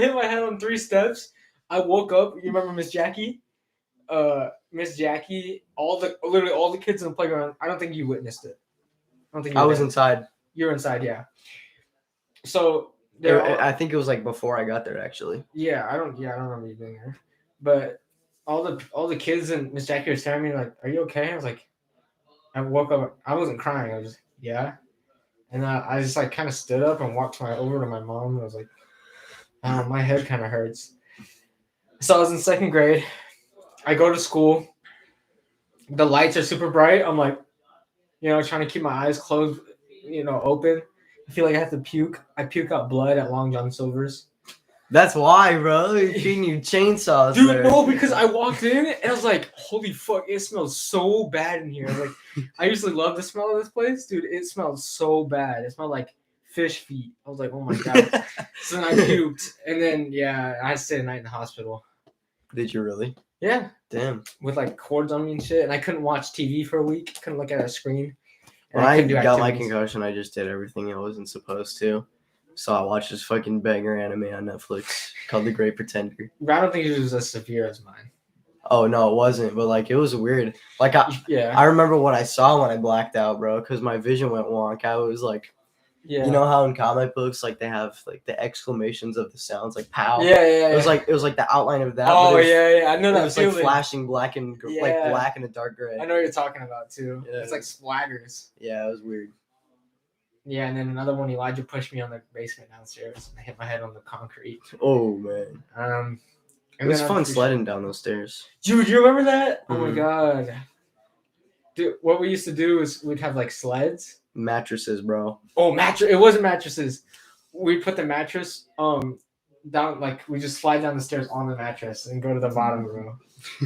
hit my head on 3 steps. I woke up. You remember Miss Jackie? Miss Jackie, literally all the kids in the playground. I don't think you witnessed it. I don't think you
I was
did.
inside.
You were inside, yeah. So
I think it was like before I got there actually.
yeah, I don't remember you being there. But all the kids and Miss Jackie was telling me like, "Are you okay?" I was like, I woke up. I wasn't crying. I was just yeah. And I just like kind of stood up and walked over to my mom. And I was like, my head kind of hurts. So I was in 2nd grade. I go to school. The lights are super bright. I'm like, trying to keep my eyes closed, open. I feel like I have to puke. I puke out blood at Long John Silver's.
That's why, bro. They're feeding you chainsaws.
Dude,
there.
no, because I walked in and I was like, holy fuck, it smells so bad in here. Like, I usually love the smell of this place. Dude, it smelled so bad. It smelled like fish feet. I was like, oh my God. So then I puked. And then, yeah, I stayed a night in the hospital.
Did you really?
Yeah.
Damn.
With like cords on me and shit. And I couldn't watch TV for a week. Couldn't look at a screen. And
When I
couldn't do
got my
activities.
concussion, I just did everything I wasn't supposed to. So I watched this fucking banger anime on Netflix called The Great Pretender.
I don't think it was as severe as mine.
Oh no, it wasn't. But like, it was weird. Like
Yeah.
I remember what I saw when I blacked out, bro, because my vision went wonk. I was like,
Yeah.
you know how in comic books like they have like the exclamations of the sounds, like pow.
Yeah.
It was like the outline of that.
Oh,
but it was,
yeah. I know
It
that
was like
feeling.
flashing black and like
Yeah.
black and a dark gray.
I know what you're talking about too.
Yeah.
It's like splatters.
Yeah, it was weird.
Yeah, and then another one, Elijah pushed me on the basement downstairs and I hit my head on the concrete.
Oh man,
And
it was
then I'm
fun
pretty
sledding down those stairs.
Dude, you remember that? Oh my
Mhm.
God. Dude, what we used to do is we'd have like sleds.
Mattresses, bro.
Oh, mattress. It wasn't mattresses. We'd put the mattress down, like we just slide down the stairs on the mattress and go to the bottom, bro.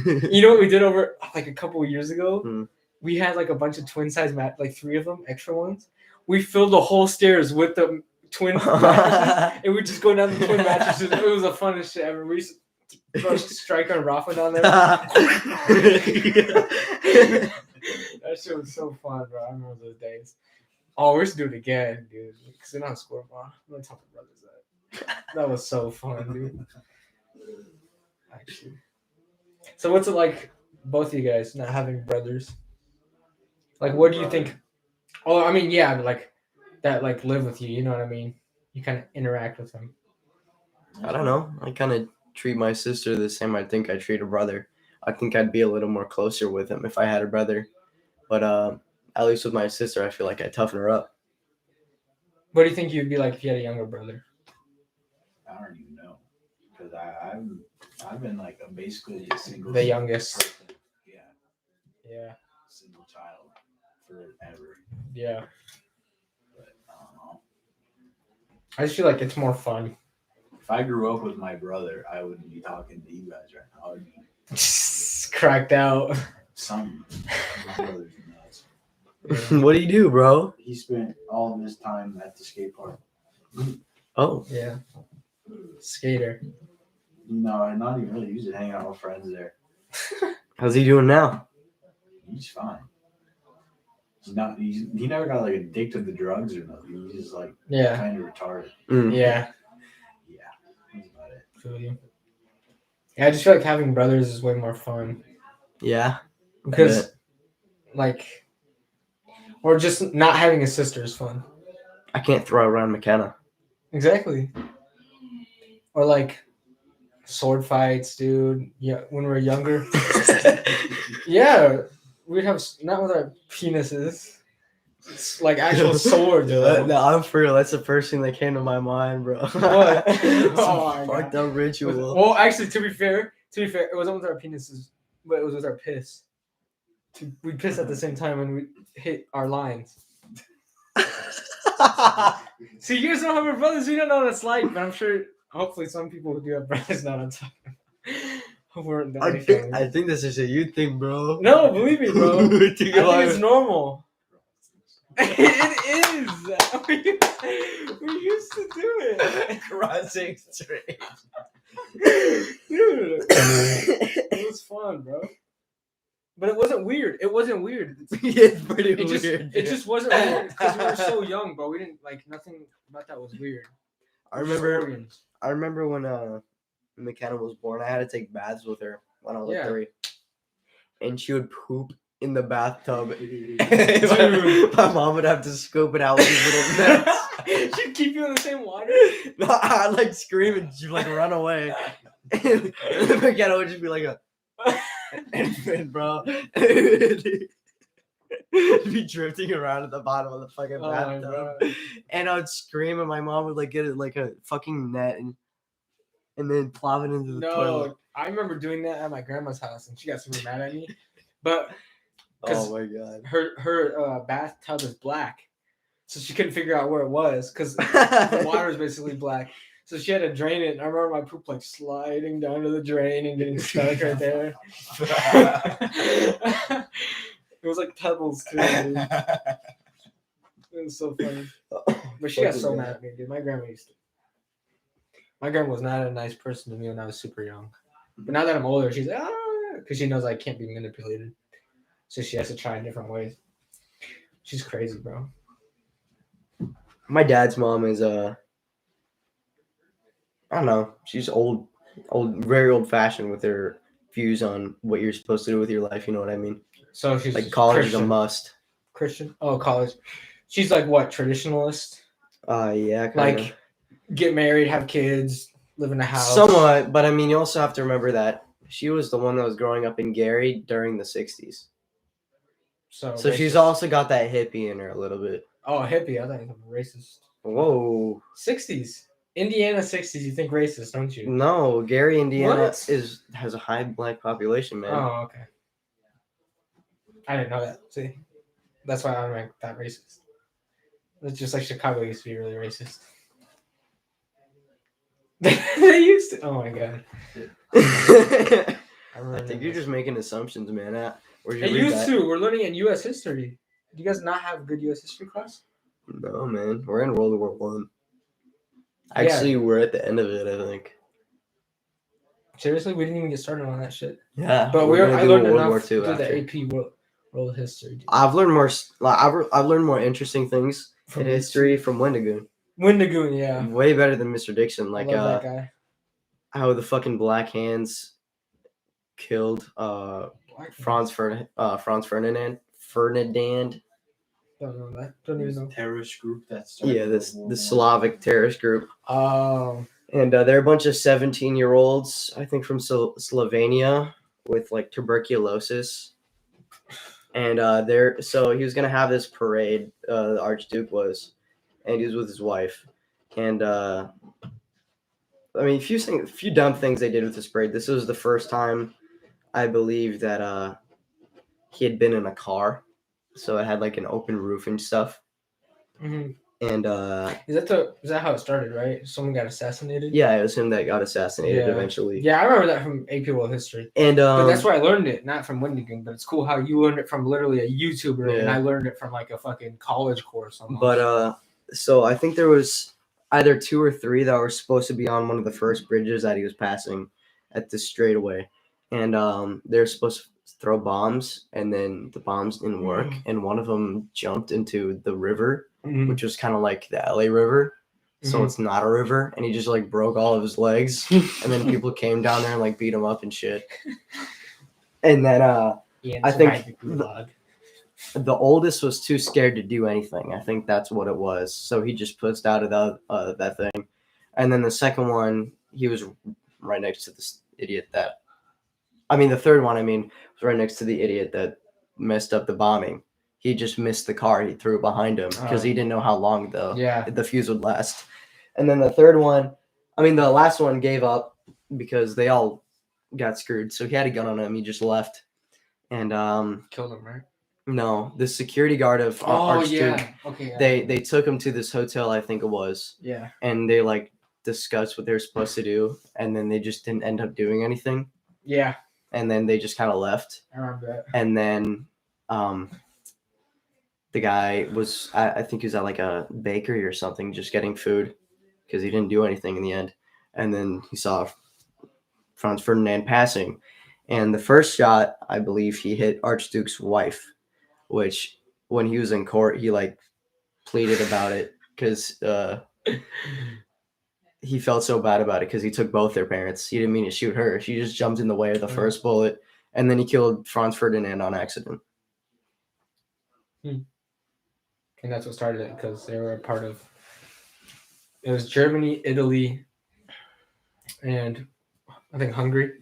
You know what we did over like a couple of years ago?
Hmm.
We had like a bunch of twin size like 3 of them, extra ones. We filled the whole stairs with the twin mattresses, and we just go down the twin mattresses. It was the funnest shit ever. We used to throw Striker and Rafa down there. That shit was so fun, bro. I remember those days. Oh, we should do it again, dude. Because they're not score ball. I'm gonna tell my brothers that. That was so fun, dude. Actually. So what's it like, both of you guys, not having brothers? Like, what do you think? Oh, I mean, yeah, but like that, like live with you. You know what I mean? You kind of interact with them.
I don't know. I kind of treat my sister the same I think I treat a brother. I think I'd be a little more closer with him if I had a brother. But at least with my sister, I feel like I toughen her up.
What do you think you'd be like if you had a younger brother?
I don't even know, because I've been like basically a single.
The youngest.
person. Yeah,
Yeah.
single child forever.
Yeah.
But I don't know.
I just feel like it's more fun.
If I grew up with my brother, I wouldn't be talking to you guys right now. I would be
Cracked out.
some. My brother's nuts.
What do you do, bro?
He spent all of his time at the skate park.
Oh,
Yeah. Skater.
No, not even really. He's just hanging out with friends there.
how's he doing now?
He's fine. He never got like addicted to drugs or nothing. He's just like
Yeah.
kind of retarded.
Mm.
Yeah.
Yeah, that's about it.
Feel you. Yeah, I just feel like having brothers is way more fun.
Yeah.
Because, like, or just not having a sister is fun.
I can't throw around McKenna.
Exactly. Or, like, sword fights, dude. Yeah, when we were younger. Yeah, we'd have, not with our penises. It's like actual swords. bro.
No, I'm for real. That's the first thing that came to my mind, bro.
What?
It's
Oh
a
my
fucked up ritual.
Well, actually, to be fair, it wasn't with our penises, but it was with our piss. We piss at the same time when we hit our lines. See, you guys don't have your brothers. We don't know what it's like, but I'm sure, hopefully, some people who do have brothers know what I'm talking about.
I think this is a you thing, bro.
No, believe me, bro. I think
think
it's normal. It is. We used to do it.
crossing straight.
Dude, it was fun, bro. But it wasn't weird.
It's pretty weird.
It just wasn't weird because we were so young, bro. We didn't like nothing about that was weird.
I remember when McKenna was born. I had to take baths with her when I was like 3, and she would poop in the bathtub. My mom would have to scoop it out with these little nets.
She'd keep you in the same water.
No, I'd like scream and she'd like run away. And McKenna would just be like a infant, bro. Be drifting around at the bottom of the fucking bathtub. And I would scream and my mom would like get it like a fucking net and then plop it into the toilet.
I remember doing that at my grandma's house and she got super mad at me. But
Oh my god.
her bathtub is black. so she couldn't figure out where it was because the water was basically black. So she had to drain it. And I remember my poop like sliding down to the drain and getting stuck right there. It was like pebbles too. Dude. It was so funny. But she got so mad at me, dude. My grandma was not a nice person to me when I was super young. But now that I'm older, she's like, because she knows I can't be manipulated. So she has to try in different ways. She's crazy, bro.
My dad's mom is I don't know. She's old, very old fashioned with her views on what you're supposed to do with your life. You know what I mean?
So she's
Like college
Christian.
is a must.
Christian? Oh, college. She's like what, traditionalist?
Yeah, kinda.
Like get married, have kids, live in a house.
Somewhat, but I mean, you also have to remember that she was the one that was growing up in Gary during the '60s. So she's also got that hippie in her a little bit.
Oh, hippie. I thought you were racist.
Whoa.
60s. Indiana 60s, you think racist, don't you?
No, Gary, Indiana
What?
has a high black population, man.
Oh, okay. I didn't know that. See? That's why I'm like that racist. It's just like Chicago used to be really racist. They used to. Oh my god.
I think you're just making assumptions, man. Where'd you
It
read
used
that?
to. We're learning in U.S. history. Do you guys not have good U.S. history class?
No, man. We're in World War One.
Yeah.
Actually, we're at the end of it, I think.
Seriously, we didn't even get started on that shit.
Yeah,
But
we're gonna
I
do
learned
World
enough
War
to
II
do
after.
the AP world history. Dude.
I've learned more. I've learned more interesting things
From
in history from Wendigoon.
Wendigoon, yeah.
Way better than Mr. Dixon. Like
I love that guy.
how the fucking Black Hands killed Franz Ferdinand.
Don't know that. Don't even know.
Terrorist group that started.
Yeah,
World War
the
I.
Slavic terrorist group.
Oh.
And they're a bunch of 17-year-olds, I think, from Slovenia with like tuberculosis. And so he was gonna have this parade. The Archduke was, and he was with his wife. And I mean, a few dumb things they did with this parade. This was the first time, I believe, that he had been in a car, so it had like an open roof and stuff.
Mm-hmm.
And
Is that how it started, right? Someone got assassinated?
yeah, it was him that got assassinated
Yeah.
eventually.
Yeah, I remember that from AP World History.
And
But that's where I learned it, not from Wendigoon. But it's cool how you learned it from literally a YouTuber, and
Yeah.
I learned it from like a fucking college course. Almost.
But so I think there was either 2 or 3 that were supposed to be on one of the first bridges that he was passing at this straightaway, and they're supposed to throw bombs, and then the bombs didn't work, and one of them jumped into the river,
Mhm.
which was kind of like the LA River, so
Mhm.
it's not a river, and he just like broke all of his legs, and then people came down there and like beat him up and shit, and then I think the oldest was too scared to do anything. I think that's what it was. So he just pushed out of that thing. And then the second one, he was right next to this idiot the third one, was right next to the idiot that messed up the bombing. He just missed the car. He threw it behind him because he didn't know how long the fuse would last. And then the third one, the last one gave up because they all got screwed. So he had a gun on him. He just left. And
killed him, right?
no, the security guard of Archduke,
yeah. Okay. Yeah.
they took him to this hotel, I think it was,
Yeah.
and they like discussed what they were supposed to do, and then they just didn't end up doing anything,
Yeah.
and then they just kind of left.
I remember that.
And then the guy was, I think he was at like a bakery or something, just getting food because he didn't do anything in the end. And then he saw Franz Ferdinand passing, and the first shot, I believe, he hit Archduke's wife, which when he was in court, he like pleaded about it because he felt so bad about it because he took both their parents. He didn't mean to shoot her. She just jumped in the way of the first bullet, and then he killed Franz Ferdinand on accident.
And that's what started it, because they were a part of. It was Germany, Italy, and I think Hungary.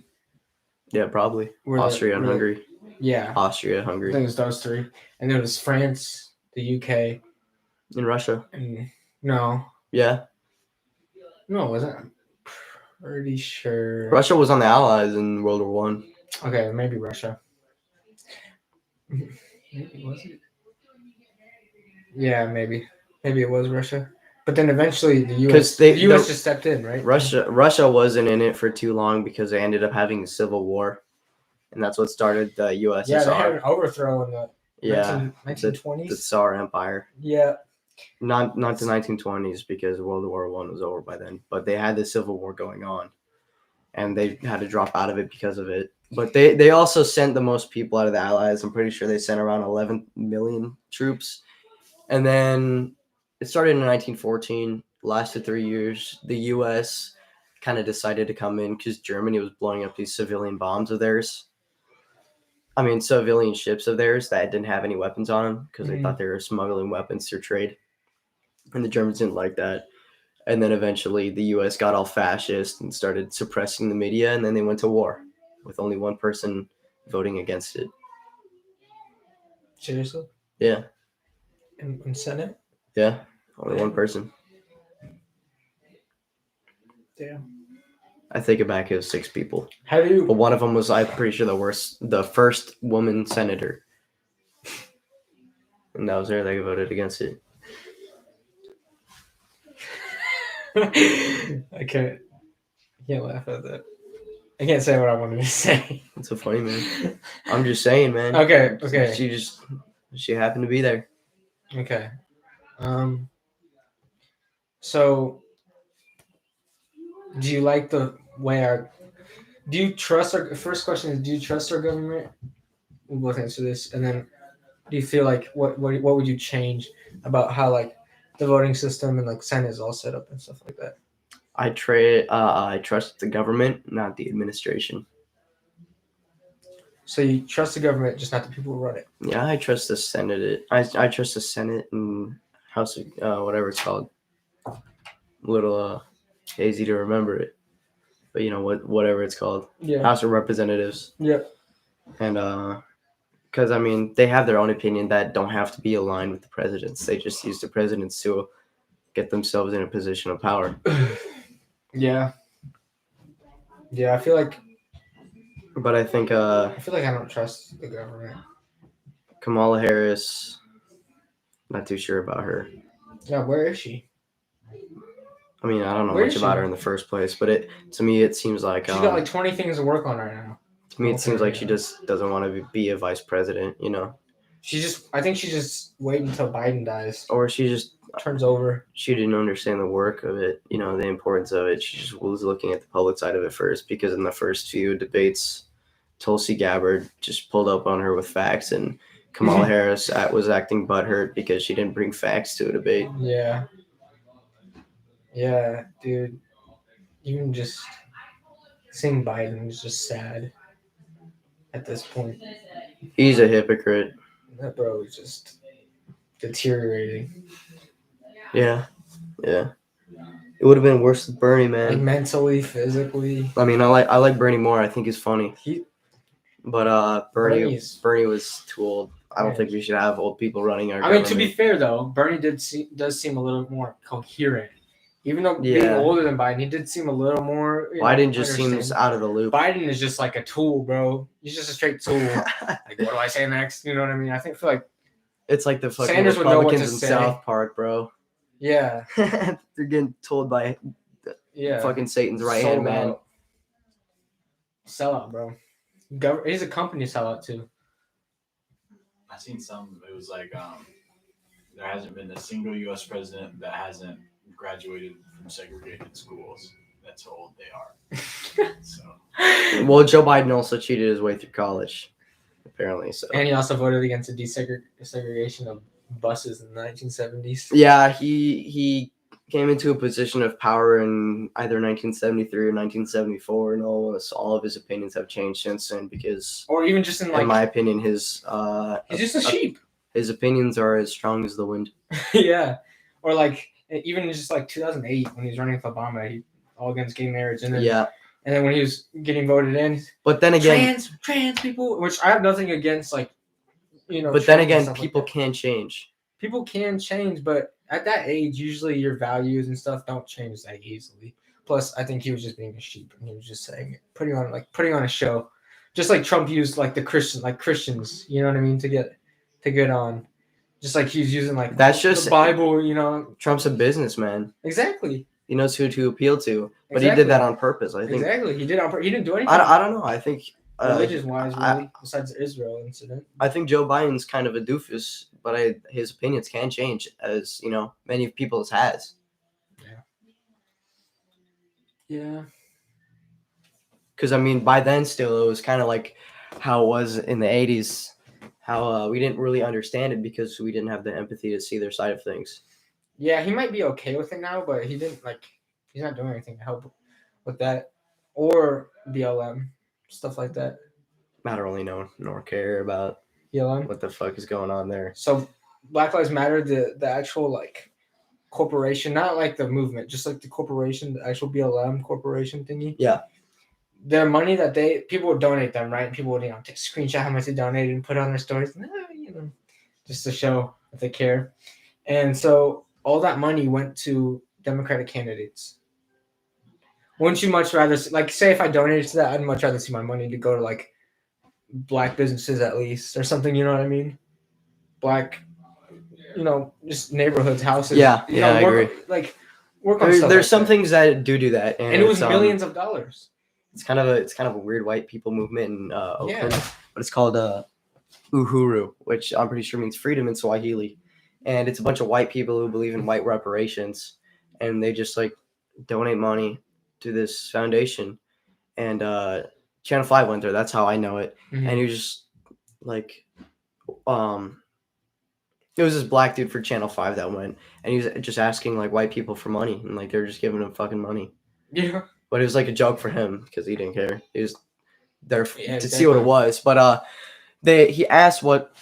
Yeah, probably Austria and Hungary.
Yeah.
Austria,
I
Hungary,
think it was those three, and then it was France, the UK,
and Russia.
and
Yeah,
no, it wasn't. I'm pretty sure.
Russia was on the Allies in World War One.
Okay, maybe Russia. Maybe, was it? Yeah, maybe. Maybe it was Russia, but then eventually the U.S.
'Cause they-
the U.S.
the-
just stepped in, right?
Russia wasn't in it for too long because they ended up having a civil war, and that's what started the USSR.
Yeah, they had an overthrow in the
Yeah, the
1920s.
Tsar Empire.
Yeah,
Not the 1920s because World War One was over by then, but they had the Civil War going on, and they had to drop out of it because of it. But they also sent the most people out of the Allies. I'm pretty sure they sent around 11 million troops, and then it started in 1914, lasted 3 years. The U.S. kind of decided to come in because Germany was blowing up these civilian bombs of theirs. I mean, civilian ships of theirs that didn't have any weapons on them because they
Mhm.
thought they were smuggling weapons through trade. And the Germans didn't like that. And then eventually the US got all fascist and started suppressing the media, and then they went to war with only one person voting against it.
seriously.
Yeah,
In Senate.
yeah, only one person.
Damn.
I take it back, it was 6 people.
How do
But
you?
one of them was, I'm pretty sure, the first woman senator. And that was her that voted against it.
I can't laugh at that. I can't say what I wanted to say.
That's so funny, man. I'm just saying, man.
Okay.
She happened to be there.
Okay. So, do you like the way our? Do you trust our? First question is: do you trust our government? We'll both answer this, and then, do you feel like what would you change about how like the voting system and like Senate is all set up and stuff like that?
I trust the government, not the administration.
So you trust the government, just not the people who run it.
Yeah, I trust the Senate. I trust the Senate and House of whatever it's called. A little hazy to remember it, but you know whatever it's called,
Yeah.
House of Representatives.
Yep.
And because I mean they have their own opinion that don't have to be aligned with the president's. They just use the presidents to get themselves in a position of power.
Yeah. Yeah, I feel like
But I think
I don't trust the government.
Kamala Harris, not too sure about her.
Yeah, where is she?
I mean, I don't know
Where
much
is
about
she?
her in the first place, but to me it seems like
She's got like 20 things to work on right now.
to me it seems
Okay,
like she
yeah.
just doesn't want to be a vice president, you know,
I think she's just waiting until Biden dies,
or she
turns over.
she didn't understand the work of it, you know, the importance of it. She just was looking at the public side of it first because in the first few debates, Tulsi Gabbard just pulled up on her with facts, and Kamala Harris was acting butthurt because she didn't bring facts to a debate.
Yeah. Yeah, dude. Even just seeing Biden is just sad at this point.
He's a hypocrite.
That bro is just deteriorating.
Yeah. It would have been worse with Bernie, man.
Like mentally, physically.
I mean, I like Bernie more. I think he's funny. But Bernie was too old. I don't think we should have old people running our government.
To be fair though, Bernie does seem a little more coherent. Even though being older than Biden, he did seem a little more.
Biden just seems out of the loop.
Biden is just like a tool, bro. He's just a straight tool. Like, what do I say next? You know what I mean? I feel like
it's like the fucking
Sanders would know what to
Republicans in
say.
South Park, bro.
Yeah.
They're getting told by fucking Satan's right hand man.
Sellout, bro. He's a company sellout too.
I seen some. It was like there hasn't been a single U.S. president that hasn't graduated from segregated schools. That's how old they are. So.
Well, Joe Biden also cheated his way through college, apparently. So.
And he also voted against the desegregation of buses in the 1970s.
Yeah, he came into a position of power in either 1973 or 1974, and all of his opinions have changed since then because,
or even just in
my opinion, his
he's just a sheep.
His opinions are as strong as the wind.
Yeah, or like even just like 2008 when he was running with Obama, he all against gay marriage, and then when he was getting voted in,
but then again,
trans people, which I have nothing against, like, you know.
But then again, people can change.
People can change, but at that age, usually your values and stuff don't change that easily. Plus, I think he was just being a sheep, and he was just saying it, putting on a show, just like Trump used like Christians, you know what I mean, to get on. Just like he's using like
That's just
the Bible, you know.
Trump's a businessman.
Exactly.
He knows who to appeal to, but he
Exactly.
did that on purpose. I think.
Exactly. He did he didn't do anything.
I don't know. I think
religion wise,
I-
really, besides the Israel incident.
I think Joe Biden's kind of a doofus, but his opinions can change, as you know, many people's has.
Yeah.
Because I mean, by then still it was kind of like how it was in the '80s, how we didn't really understand it because we didn't have the empathy to see their side of things.
Yeah, he might be okay with it now, but he didn't like. He's not doing anything to help with that or BLM stuff like that.
I don't really know nor care about
BLM.
what the fuck is going on there.
So Black Lives Matter, the actual like corporation, not like the movement, just like the corporation, the actual BLM corporation thingy.
Yeah.
Their money that people would donate them, right? And people would, take a screenshot how much they donated and put it on their stories, just to show that they care. And so all that money went to Democratic candidates. Wouldn't you much rather, like, say if I donated to that, I'd much rather see my money to go to like Black businesses at least or something, you know what I mean? Black, just neighborhoods, houses.
Yeah, I agree.
Like, work on
There's
stuff like
some
that.
things that do that,
And it was millions of dollars.
It's kind of a weird white people movement in Oakland,
Yeah.
but it's called Uhuru, which I'm pretty sure means freedom in Swahili, and it's a bunch of white people who believe in white reparations, and they just like donate money to this foundation, and Channel 5 went there. That's how I know it,
Mhm.
and he was just like, it was this black dude for Channel 5 that went, and he was just asking like white people for money, and like they're just giving him fucking money.
Yeah.
But it was like a joke for him because he didn't care. He was there
Yeah,
to see what it
exactly.
was. But he asked what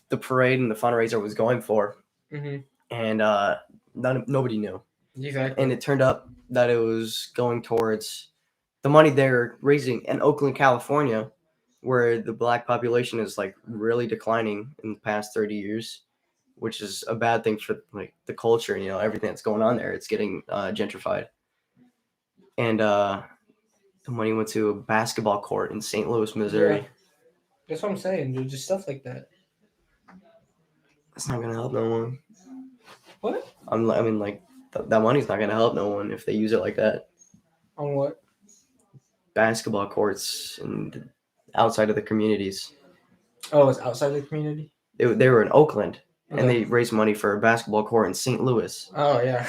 the parade and the fundraiser was going for,
Mm-hmm.
and nobody knew.
Exactly.
And it turned up that it was going towards the money they're raising in Oakland, California, where the black population is like really declining in the past 30 years, which is a bad thing for like the culture and everything that's going on there. It's getting gentrified. And the money went to a basketball court in St. Louis, Missouri.
Yeah. That's what I'm saying, dude. Just stuff like that.
That's not gonna help no one.
What?
I mean, like that money's not gonna help no one if they use it like that.
On what?
Basketball courts and outside of the communities.
Oh, it's outside the community?
They were in Oakland, and
Okay.
they raised money for a basketball court in St. Louis.
Oh, yeah.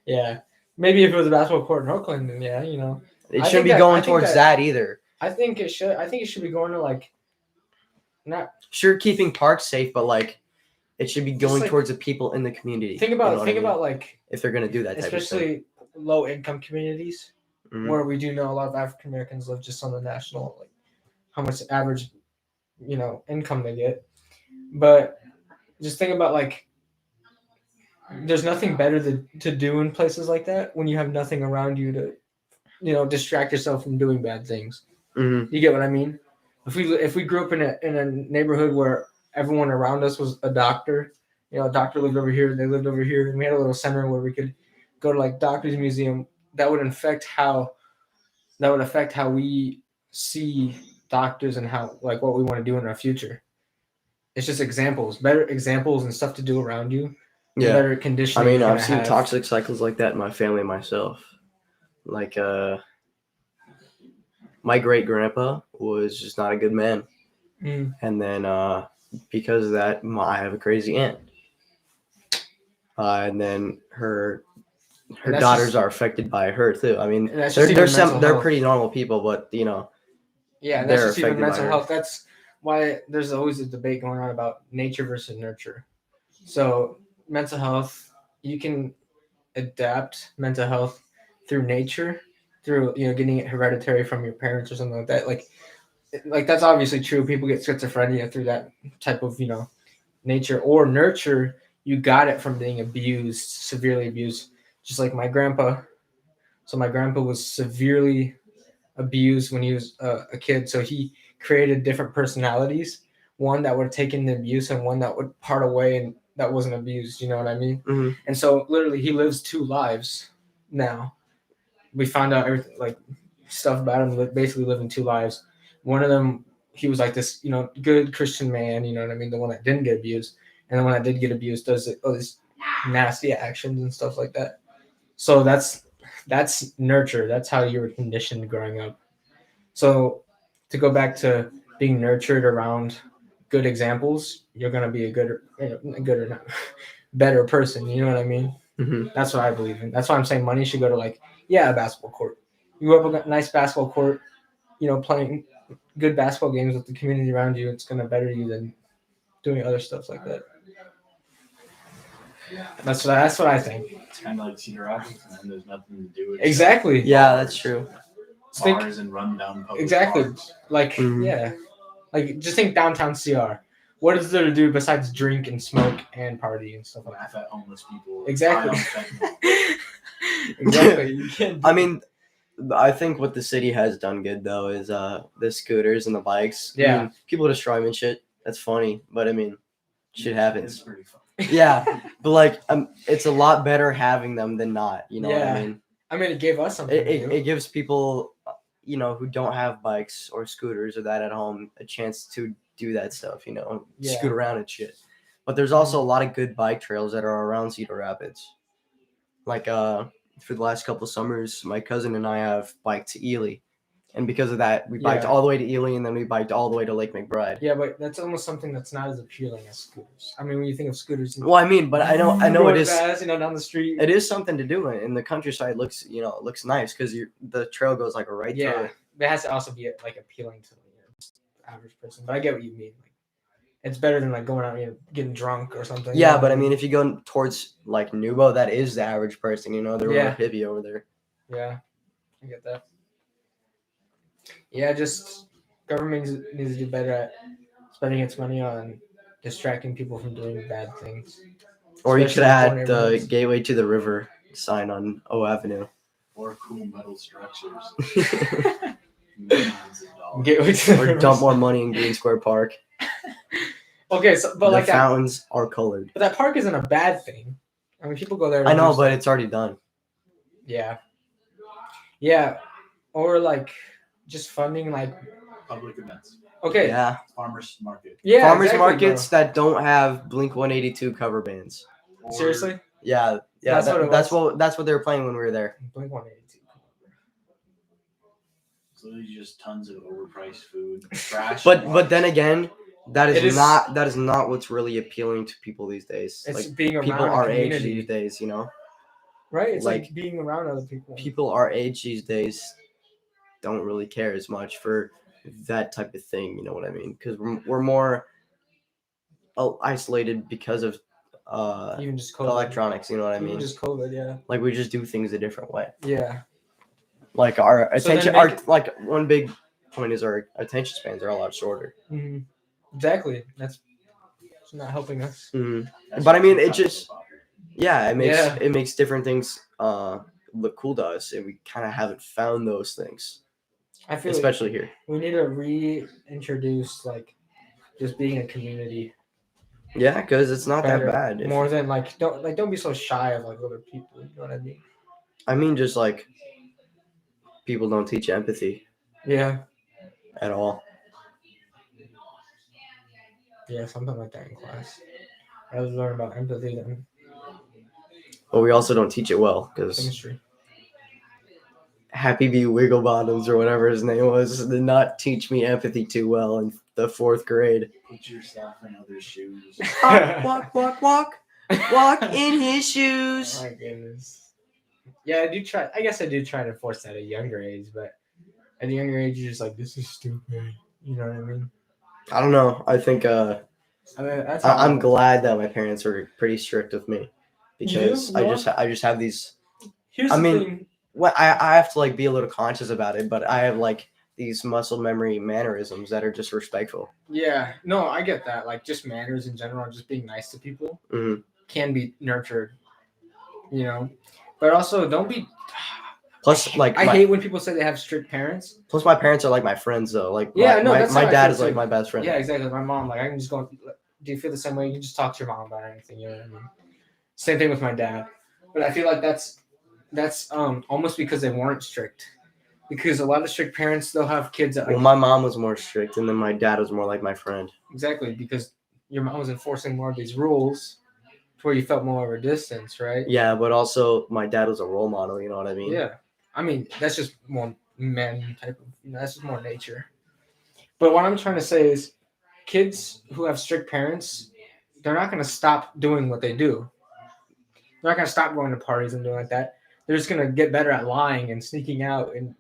Yeah. Maybe if it was a basketball court in Oakland, then yeah,
It
I
shouldn't
think
be
that- I
going
think
towards
that-
that either.
I think it should be going to like, not
Sure, keeping parks safe, but like it should be going
like-
towards the people in the community.
think
You know
about
what I mean?
like,
if they're gonna do that type of thing.
especially low income communities
Mhm.
where we do know a lot of African Americans live just on the national, like how much average, income they get. But just think about like, there's nothing better to do in places like that when you have nothing around you to, distract yourself from doing bad things.
Mhm.
You get what I mean? If we grew up in a neighborhood where everyone around us was a doctor, a doctor lived over here, they lived over here, and we had a little center where we could go to like doctor's museum, that would affect how we see doctors and how like what we want to do in our future. It's just better examples and stuff to do around you.
Yeah.
Better
I
conditioning.
mean,
you're
I've
gonna
seen
have.
toxic cycles like that in my family myself. Like, my great grandpa was just not a good man,
Mm.
and then because of that, I have a crazy aunt, and then her
And that's
daughters
just-
are affected by her too. I mean,
And that's just even mental
they're
health.
pretty normal people, but
Yeah, and
they're
that's just even
affected by
mental
her.
health. That's why there's always a debate going on about nature versus nurture. So mental health, you can adapt mental health through nature, through getting it hereditary from your parents or something like that. Like that's obviously true. People get schizophrenia through that type of nature, or nurture. You got it from being abused, severely abused, just like my grandpa. So my grandpa was severely abused when he was a kid, so he created different personalities, one that would have taken the abuse and one that would part away and that wasn't abused, you know what I mean?
Mhm.
And so literally he lives 2 lives now. We found out everything, like stuff about him, basically living 2 lives. One of them, he was like this good Christian man, you know what I mean, the one that didn't get abused, and the one that did get abused does all these nasty actions and stuff like that. So that's nurture. That's how you were conditioned growing up. So to go back to being nurtured around good examples, you're gonna be a good or not better person. You know what I mean?
hmm
That's what I believe in. That's why I'm saying money should go to like a basketball court. You go up a nice basketball court, playing good basketball games with the community around you. It's gonna better you than doing other stuff like that. That's what I think.
It's kind of like Cedar Rapids, man. There's nothing to do. except
Exactly.
Yeah, that's true.
Think-
Bars and rundown public
Exactly.
bars.
Like
Mhm.
yeah, like just think downtown CR. What is there to do besides drink and smoke and party and stuff like
Laugh at homeless people.
Exactly.
try on fentanyl.
that? Exactly. You can't.
I mean, I think what the city has done good though is the scooters and the bikes. I
Yeah.
mean, people destroy them and shit. That's funny, but I mean, shit
It's
happens.
pretty fun.
Yeah, but like, it's a lot better having them than not. You know what
Yeah.
I mean?
I mean, it gave us something.
It,
to
it,
do.
it gives people, who don't have bikes or scooters or that at home a chance to do that stuff.
Yeah.
Scoot around and shit. But there's also a lot of good bike trails that are around Cedar Rapids. Like for the last couple of summers, my cousin and I have biked to Ely, and because of that, we biked
Yeah.
all the way to Ely, and then we biked all the way to Lake McBride.
Yeah, but that's almost something that's not as appealing as scooters. I mean, when you think of scooters,
Well, I mean, but I know it
going
is.
fast, down the street.
It is something to do, and the countryside looks, it looks nice because the trail goes like right through
Yeah,
it.
but it has to also be like appealing to the average person. But I get what you mean. Like, it's better than like going out getting drunk or something.
Yeah, but I mean, if you go towards like Nubo, that is the average person. They're
Yeah.
more hippie over there.
Yeah, I get that. Yeah, just government needs to do better at spending its money on distracting people from doing bad things.
Or you
Especially
could
in
add
poor
the
neighborhoods.
Gateway to the River sign on O Avenue.
Or cool metal structures. Millions of dollars.
Gateway to
Or dump more money in Green Square Park.
Okay, so but
the
like that,
fountains are colored.
but that park isn't a bad thing. I mean, people go there.
I know,
just-
but it's already done.
yeah, yeah, or like just funding like
Public events.
okay,
Yeah.
Farmers market.
yeah,
Farmers
exactly,
markets that don't have Blink 182 cover bands.
Or
bro. Seriously,
Yeah.
That's what it
That's what they were playing when we were there.
Blink-182.
It's literally just tons of overpriced food. Trash.
But then again, that
It
is
is-
not what's really appealing to people these days.
It's
Like
being around
people
a
our age
community,
these days,
right? It's like,
like,
being around other people.
people our age these days don't really care as much for that type of thing. You know what I mean? Because we're more isolated because of
Even just COVID.
electronics. You know what I
Even
mean?
just COVID, yeah,
Like we just do things a different way.
yeah.
Like our
So then
attention,
make-
like one big point is our attention spans are a lot shorter.
hmm Exactly. That's it's not helping us.
hmm
That's
but I
what
mean, it
TikTok is
just-
about.
Yeah,
Yeah.
it makes different things look cool to us, and we kind of haven't found those things,
I feel like
especially here.
we need to reintroduce like just being a community
Yeah, because it's not
better,
that bad.
more than like don't be so shy of like other people. You know what I mean?
I mean, just like people don't teach empathy
Yeah,
at all.
yeah, something like that in class. I was learning about empathy and
But we also don't teach it well because
chemistry.
Happy B. Wigglebottoms or whatever his name was did not teach me empathy too well in the 4th grade.
Put yourself in other shoes.
Walk in his shoes.
My goodness. Yeah, I do try. I guess I do try to force that at a younger age, but at a younger age, you're just like, this is stupid. You know what I mean?
I don't know. I think
I mean, that's how
I'm glad that my parents are pretty strict with me because
You
I
are?
just have these.
Here's
I
the
mean-
thing.
Well, I have to like be a little conscious about it, but I have like these muscle memory mannerisms that are just respectful.
Yeah, no, I get that. Like, just manners in general, just being nice to people
Mhm.
can be nurtured, you know? But also, don't be.
Plus, like
I
my,
hate when people say they have strict parents.
plus my parents are like my friends though. Like
Yeah,
my,
no,
my,
that's
my
how I
dad
feel
is like
too.
my best friend.
Yeah, exactly. My mom, like, I can just go. Do you feel the same way? You can just talk to your mom about anything. You know what I mean? Same thing with my dad. But I feel like that's almost because they weren't strict. Because a lot of strict parents, they'll have kids that like
Well, my mom was more strict, and then my dad was more like my friend.
exactly because your mom was enforcing more of these rules, to where you felt more of a distance, right?
Yeah, but also my dad was a role model. You know what I mean?
Yeah. I mean, that's just more men type of, that's just more nature. But what I'm trying to say is, kids who have strict parents, they're not going to stop doing what they do. They're not going to stop going to parties and doing like that. They're just going to get better at lying and sneaking out, and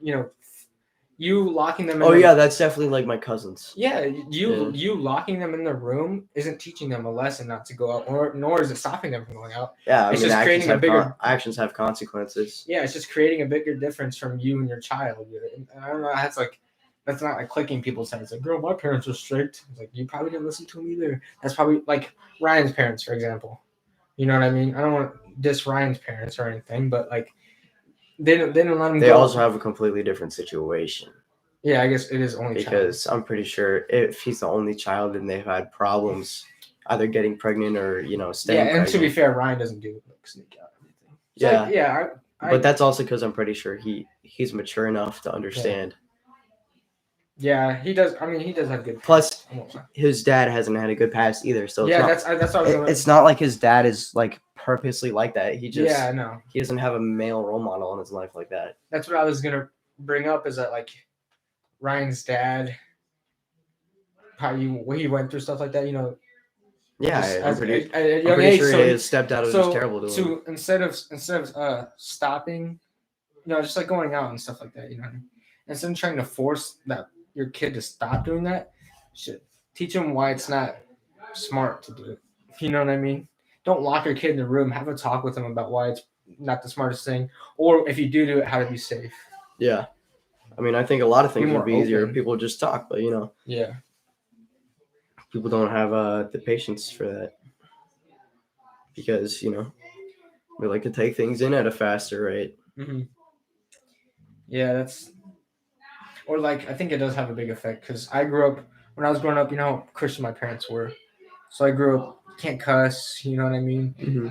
you locking them in
Oh
the,
yeah, that's definitely like my cousins.
yeah,
Yeah.
you locking them in the room isn't teaching them a lesson not to go out, nor is it stopping them from going out.
Yeah, I
It's
mean,
just creating a bigger,
actions have consequences.
yeah, it's just creating a bigger difference from you and your child. And I don't know, that's not like clicking people's heads. Like, girl, my parents are strict. It's like, you probably didn't listen to them either. That's probably like Ryan's parents, for example. You know what I mean? I don't want to diss Ryan's parents or anything, but like, they don't let him
They
go.
also have a completely different situation.
Yeah, I guess it is only
Because I'm pretty sure if he's the only child and they've had problems either getting pregnant or staying
Yeah, and
pregnant.
to be fair, Ryan doesn't do like sneak out or anything. So,
Yeah.
like, yeah.
But that's also because I'm pretty sure he's mature enough to understand.
Yeah, he does. I mean, he does have good.
Plus,
Almost.
his dad hasn't had a good past either. So
Yeah,
it's not,
that's what I was gonna.
it's not like his dad is like purposely like that. He just
Yeah, I know.
he doesn't have a male role model in his life like that.
That's what I was gonna bring up. Is that like Ryan's dad? How he went through stuff like that,
Yeah,
just
I'm pretty,
at a
I'm
young
pretty
age.
sure
So,
his stepdad was just terrible to him.
so instead of stopping, just like going out and stuff like that, instead of trying to force your kid to stop doing that, should teach them why it's not smart to do it. You know what I mean? Don't lock your kid in the room. Have a talk with them about why it's not the smartest thing, or if you do it, how to be safe.
Yeah, I mean, I think a lot of things
Be
would
more
be easier if
open.
people just talk, but
Yeah.
people don't have the patience for that because we like to take things in at a faster rate.
Mm-hmm. Yeah, or like I think it does have a big effect because when I was growing up, how Christian my parents were, so I grew up can't cuss. You know what I mean?
Mm-hmm.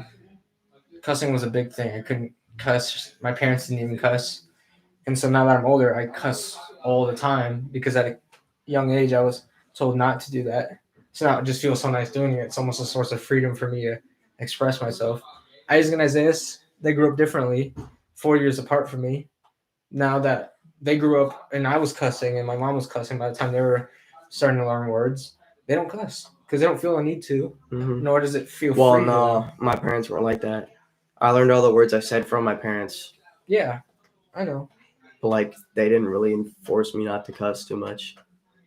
Cussing was a big thing. I couldn't cuss. My parents didn't even cuss, and so now that I'm older, I cuss all the time because at a young age I was told not to do that. So now it just feels so nice doing it. It's almost a source of freedom for me to express myself. Isaac and Isaiah, they grew up differently, 4 years apart from me. Now that they grew up and I was cussing and my mom was cussing by the time they were starting to learn words, they don't cuss because they don't feel a need to,
Mm-hmm.
nor does it feel
Well,
free.
no, my parents weren't like that. I learned all the words I said from my parents,
Yeah, I know.
but like they didn't really enforce me not to cuss too much.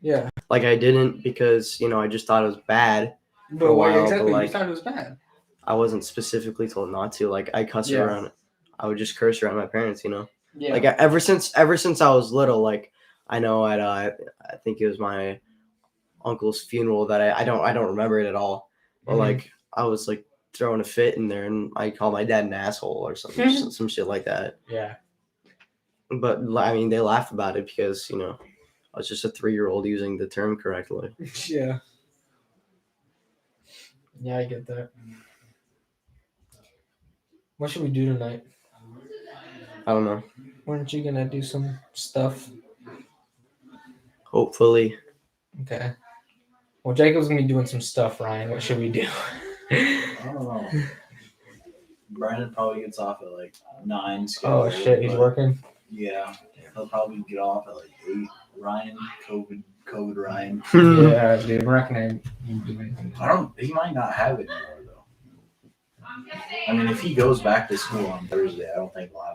Yeah.
Like I didn't because I just thought it was bad.
But
while, but,
exactly,
like,
you thought it was bad.
I wasn't specifically told not to. Like I cuss
Yeah.
around. I would just curse around my parents.
Yeah.
Like ever since I was little. Like I know at I think it was my uncle's funeral that I don't remember it at all. But
Mhm.
like I was like throwing a fit in there and I called my dad an asshole or something, some shit like that.
Yeah.
But I mean, they laugh about it because I was just a 3-year-old using the term correctly.
Yeah. Yeah, I get that. What should we do tonight?
I don't know.
Weren't you gonna do some stuff?
Hopefully.
Okay. Well, Jacob's gonna be doing some stuff, Ryan. What should we do?
I don't know. Brandon probably gets off at like 9.
Oh
scheduled,
shit, he's
but
working.
Yeah, he'll probably get off at like 8. Ryan, COVID Ryan.
Yeah, dude, we're not gonna do anything.
He might not have it anymore though. I mean, if he goes back to school on Thursday, I don't think we'll have